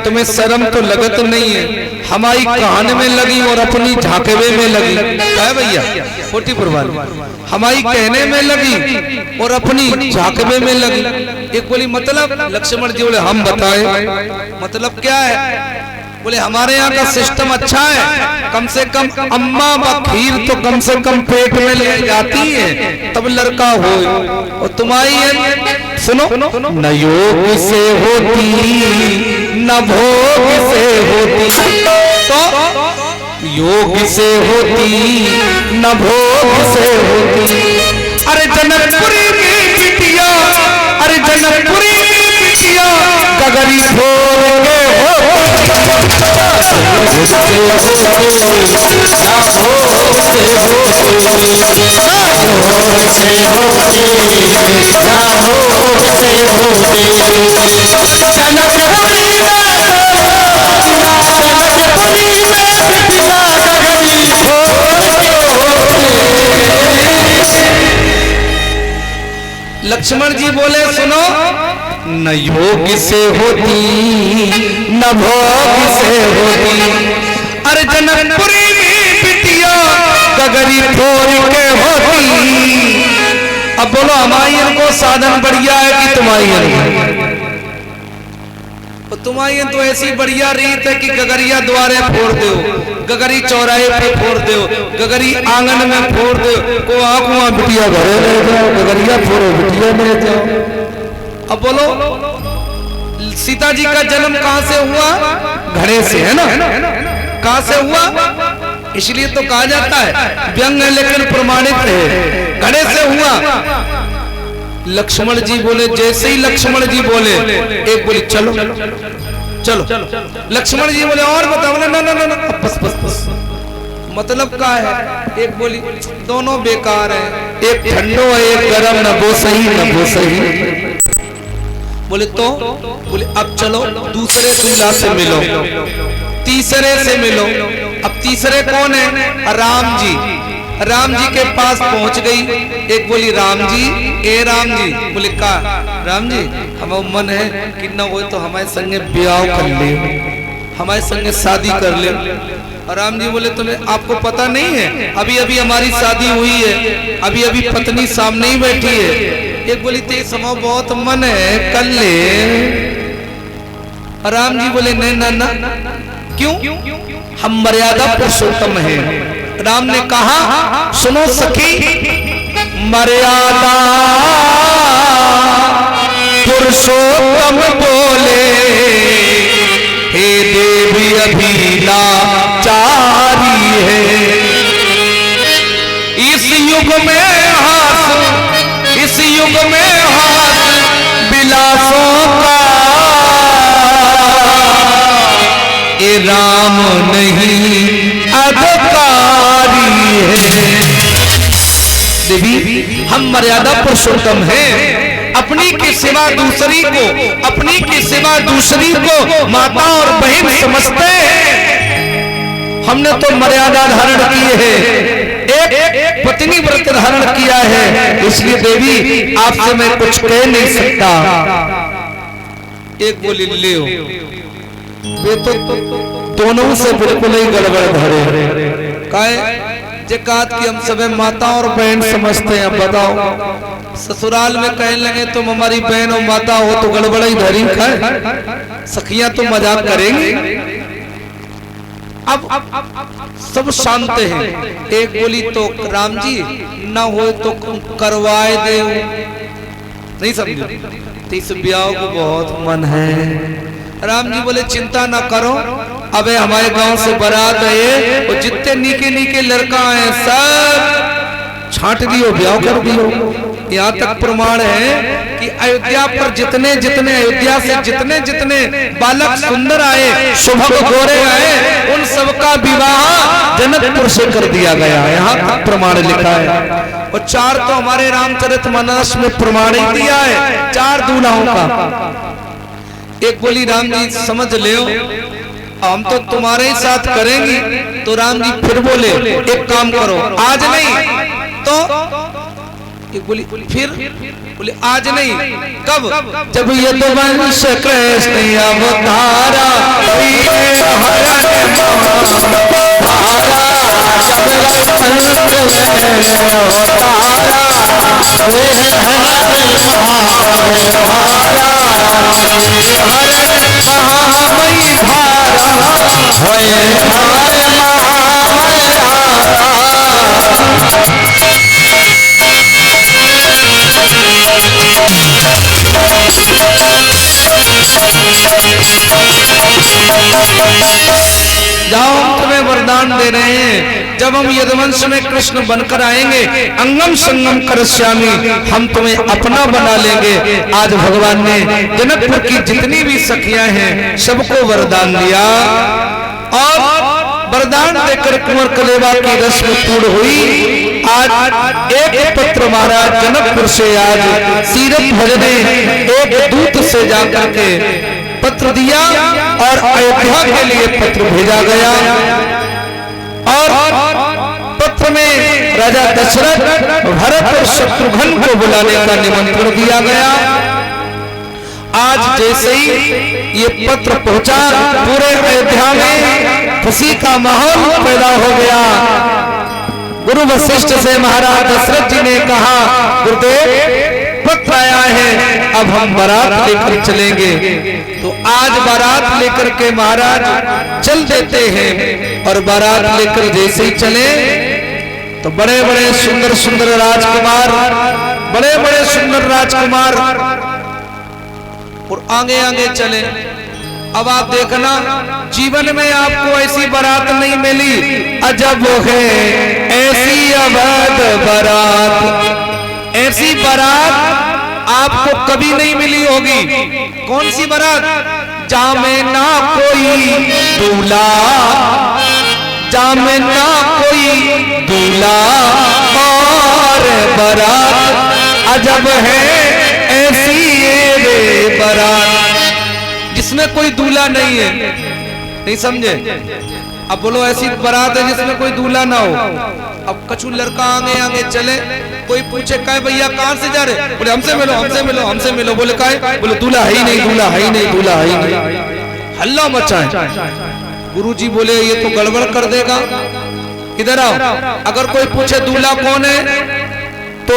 तुम्हें शर्म तो लगत नहीं है, हमारी कहानी में लगी और अपनी झांकवे में लगी। क्या भैया फोटी पुरवान, हमारी कहने में लगी और अपनी झांकवे में लगी। एक बोली मतलब? लक्ष्मण जी बोले हम बताए मतलब क्या है? बोले हमारे यहाँ का सिस्टम अच्छा है, कम से कम अम्मा व खीर तो कम से कम पेट में ले जाती है तब लड़का हो। और तुम्हारी सुनो, न योग से होती न भोग से होती, तो योग से होती न भोग से होती। अरे जनकपुरी की बिटिया, अरे जनकपुरी की बिटिया गगरी भोग के लक्ष्मण जी बोले सुनो, न योग से होती न भोग से होती। अरे जनकपुरी में बिटिया गगरी फोड़ के होती। अब बोलो हमारी इनको साधन बढ़िया है कि तुम्हारी? तुम्हारी तो ऐसी बढ़िया रीत है कि गगरिया द्वारे फोड़ दो, गगरी चौराहे पे फोड़ दो, गगरी आंगन में फोड़ दो, को आंखों बिटिया घरे ले जाओ, गगरिया फोड़ो बिटिया ले जाओ। अब बोलो सीता जी का जन्म कहां से हुआ? घड़े से, है ना? कहां से हुआ? इसलिए तो कहा जाता है व्यंग है लेकिन प्रमाणित है, घड़े से हुआ। लक्ष्मण जी बोले, जैसे ही लक्ष्मण जी बोले एक बोली चलो चलो। लक्ष्मण जी बोले और बताओ, बोले ना ना ना बस बस बस। मतलब क्या है? एक बोली दोनों बेकार है, एक ठंडो है एक गरम, न वो सही न वो सही। बोले तो बोले अब चलो दूसरे दूल्हा से मिलो, तीसरे से मिलो। अब तीसरे कौन है? राम जी। राम जी के पास पहुंच गई। एक बोली राम जी, ए राम जी। बोले का राम जी हमारा मन है कि न हो तो हमारे संगे ब्याह कर ले, हमारे संगे शादी कर ले। और राम जी बोले तुम्हें आपको पता नहीं है अभी अभी हमारी शादी हुई है, अभी अभी पत्नी सामने ही बैठी है। एक बोली ते समय बहुत मन है कर ले। राम जी बोले नहीं ना ना, क्यों? हम मर्यादा पुरुषोत्तम हैं। राम ने कहा सुनो सखी, मर्यादा पुरुषोत्तम बोले, हे देवी अभिलाचारी है। इस युग में हाथ, इस युग में हाथ विलासों का, ये राम नहीं अधिकारी है। देवी हम मर्यादा पुरुषोत्तम हैं, अपनी के सिवा दूसरी को, अपनी के सिवा दूसरी को माता और बहन समझते हैं। हमने तो मर्यादा धारण की है, एक पत्नी व्रत धारण किया है, इसलिए देवी आपसे मैं कुछ कह नहीं सकता। एक बोली ले वे तो दोनों से बिल्कुल ही गड़बड़ धरे। जे कहत कि हम सब माता और बहन समझते हैं। बताओ ससुराल में कहने लगे तुम हमारी बहन और माता हो तो गड़बड़ ही धरी खाए, सखियां तो मजाक करेंगी। अब सब शांत हैं। एक बोली तो राम जी न हो तो करवाए दे, नहीं समझो तो इस ब्याह को बहुत मन है। राम जी बोले चिंता ना करो, अबे हमारे गांव से बारात है और जितने नीके नीके लड़का हैं सब छांट दियो, ब्याह कर दियो। यहाँ तक प्रमाण है कि अयोध्या पर जितने जितने अयोध्या से जितने जितने बालक सुंदर आए, शुभग गोरे आए, उन सबका विवाह जनकपुर से कर दिया गया। यहाँ तक प्रमाण लिखा है। और 4 तो हमारे रामचरितमानस में प्रमाण ही दिया है, 4 दूल्हाओं का। एक बोली राम जी समझ ले हम तो तुम्हारे ही साथ करेंगी। तो राम जी फिर बोले एक काम करो, आज नहीं तो एक बोली फिर बोले आज नहीं, कब? जब यदुवंश कृष्ण अवतारा जाओ, हम तुम्हें वरदान दे रहे हैं, जब हम यदुवंश में कृष्ण बनकर आएंगे, अंगम संगम करश्यामी, हम तुम्हें अपना बना लेंगे। आज भगवान ने जनकपुर की जितनी भी सखियां हैं सबको वरदान दिया, और वरदान देकर कुंवर कलेवा की रस्म पूर्ण हुई। आज एक पत्र महाराज जनकपुर से आज सीरत भजने एक दूत से जाकर के पत्र दिया और अयोध्या के लिए पत्र भेजा गया, और पत्र में राजा दशरथ, भरत और शत्रुघ्न को बुलाने का निमंत्रण दिया गया। आज जैसे ही ये पत्र पहुंचा, पूरे अयोध्या में खुशी का माहौल पैदा हो गया। गुरु वशिष्ठ से महाराज दशरथ जी ने कहा, गुरुदेव पत्र आया है, अब हम बारात लेकर चलेंगे। तो आज बारात लेकर के महाराज चल देते हैं, और बारात लेकर जैसे ही चले तो बड़े बड़े सुंदर सुंदर राजकुमार, बड़े बड़े सुंदर राजकुमार और आगे आगे चले। अब आप देखना, जीवन में आपको ऐसी बारात नहीं मिली, अजब है ऐसी अवध बारात, ऐसी बारात आपको कभी नहीं मिली होगी। कौन सी बारात? जामे ना कोई दूल्हा, जामे ना कोई दूल्हा, और बारात अजब है ऐसी ये बारात जिसमें कोई दूल्हा नहीं है। नहीं समझे? अब बोलो ऐसी बारात है जिसमें कोई दूल्हा ना हो। अब कछु लड़का आगे आगे चले, कोई पूछे काय भैया कहाँ से जा रहे? बोले हमसे मिलो, हमसे मिलो, हमसे मिलो। बोले काय? बोले दूल्हा है ही नहीं, दूल्हा है ही नहीं, दूल्हा है ही नहीं। हल्ला मचाए। गुरुजी बोले ये तो गड़बड़ कर देगा, इधर आओ। अगर कोई पूछे दूल्हा कौन है तो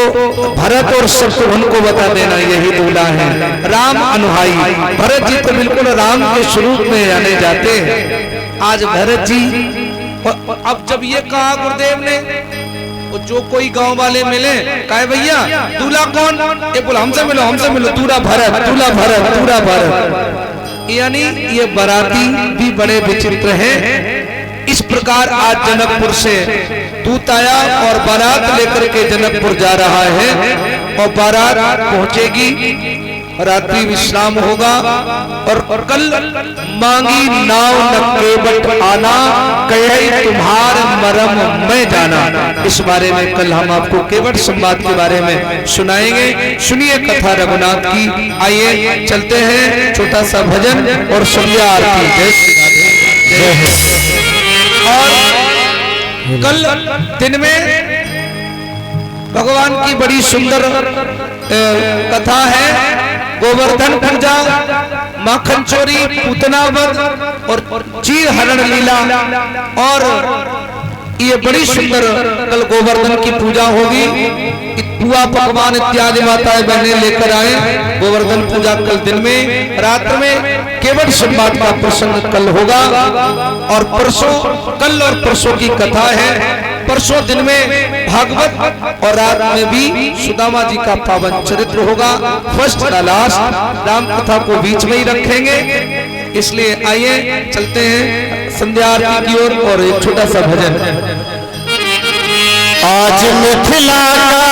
भरत और शत्रुघ्न को बता देना यही दूल्हा है, राम अनुहाई। भरत जी तो बिल्कुल राम के स्वरूप में जाने जाते हैं। आज भरत जी, अब जब ये कहा गुरुदेव ने, और जो कोई गांव वाले मिले, कहे भैया दूल्हा कौन? ये बोला हमसे मिलो, हमसे मिलो, दूल्हा भरत, दूल्हा भरत, दूल्हा भरत। यानी ये बाराती भी बड़े विचित्र हैं। इस प्रकार आज जनकपुर से दूत आया और बारात लेकर के जनकपुर जा रहा है, और बारात पहुंचेगी, रात्रि विश्राम होगा, और कल मांगी नाव न केवट आना, कहे तुम्हार मरम में जाना। इस बारे में कल हम आपको केवट संवाद के बारे में सुनाएंगे। सुनिए कथा रघुनाथ की। आइए चलते हैं, छोटा सा भजन और संध्या आरती। जय श्री राधे, जय हो। और कल दिन में भगवान की बड़ी सुंदर कथा है, गोवर्धन पूजा, माखन चोरी, पूतना वध और चीर हरण लीला। और ये बड़ी सुंदर कल गोवर्धन की पूजा होगी। पुआ पकवान इत्यादि माताएं बहने लेकर आए। गोवर्धन पूजा कल दिन में, रात में केवट संवाद का प्रसंग कल होगा। और परसों, कल और परसों की कथा है। परसों दिन में भागवत और रात में भी सुदामा जी का पावन चरित्र होगा। फर्स्ट का लास्ट राम कथा को बीच में ही रखेंगे। इसलिए आइए चलते हैं संध्या आरती की ओर और एक छोटा सा भजन। आज मिथिला का,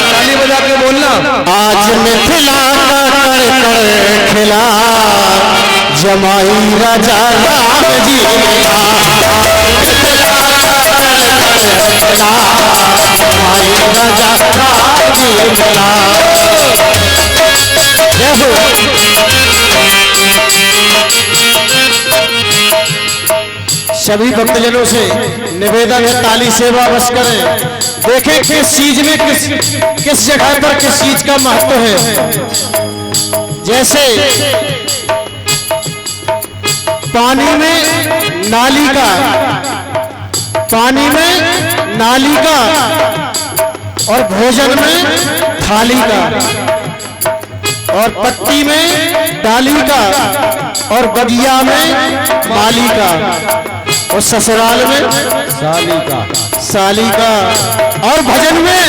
ताली बजा के बोलना, आज मिथिला का खिला, जमाई राजा राम जी मिला, जमाई राजा राम जी मिला। जय हो। सभी भक्तजनों से निवेदन है ताली सेवा बस करें। देखें किस चीज में किस जगह पर किस चीज का महत्व है। जैसे पानी में नाली का, पानी में नाली का और भोजन में थाली का, और पत्ती में डाली का और बगिया में माली का, और ससुराल में साली का, साली का, और भजन में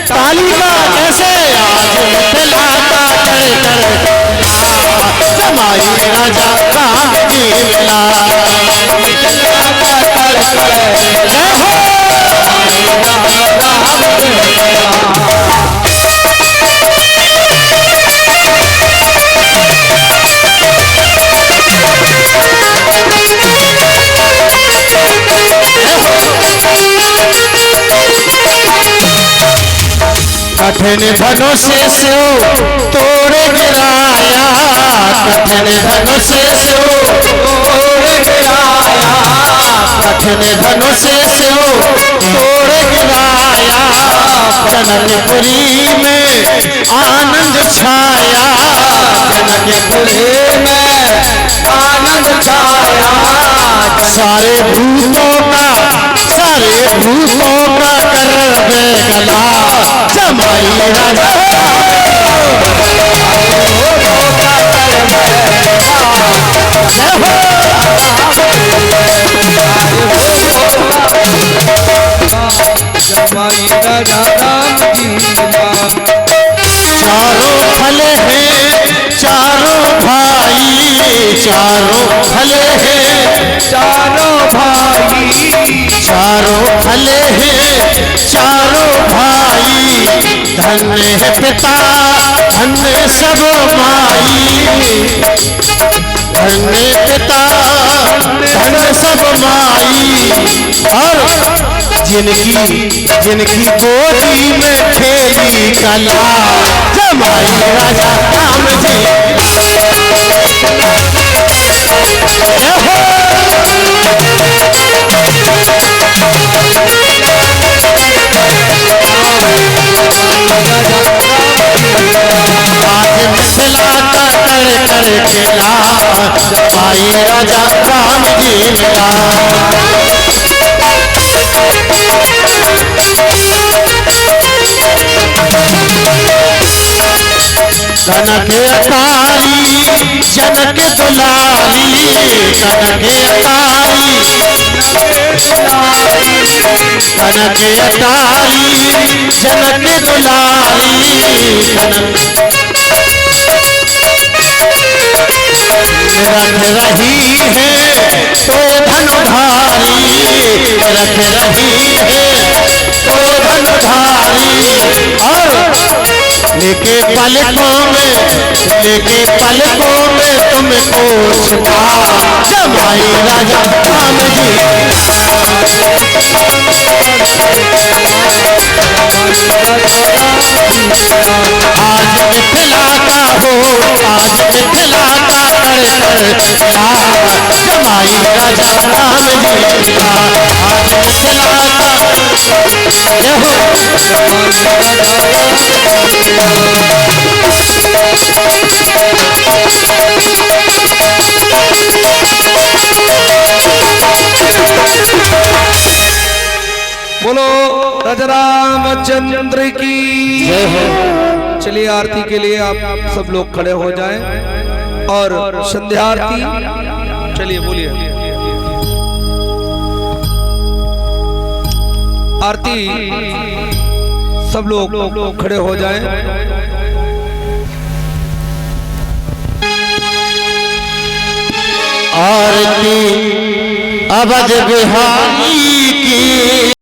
ताली का। कैसे आज मिलाता कर जमाई राजा राम जी मिला, जय हो कठिन धनुष से तोड़ गिराया, कठिन धनुष से तोड़ गिराया, कठिन धनुष से तोड़ गिराया। जनकपुरी में आनंद छाया, जनकपुरी में आनंद छाया। सारे भूतों का कर दे गला जमाई राजा, जमाई राजा राम जी मिला। चारों फले हैं चारों भाई, चारों फले हैं चारों भाई, चारों फले हैं चारों भाई। धन्य है पिता धन्य सब माई, धन्य पिता धन्य सब माई। और जिनकी गोदी में खेली कला जमाई राजा राम जी। आज मिथिला का कर खेला जमाई राजा राम जी मिला। कनक अटारी जनक दुलारी, कनक अटारी कनक अटारी जनक दुलारी। रख रही है तो धनुधारी, रख रही है तो धनुधारी। और लेके पलकों में तुमको छुपा जमाई राजा राम जी। आज मिथिला का हो, आज मिथिला का कर जमाई राजा राम जी। आज मिथिला का बोलो राजा रामचंद्र की जय हो। चलिए आरती के लिए आप सब लोग खड़े हो जाएं और संध्या आरती। चलिए बोलिए आरती, सब लोग खड़े हो जाएं। आरती अवध बिहारी की।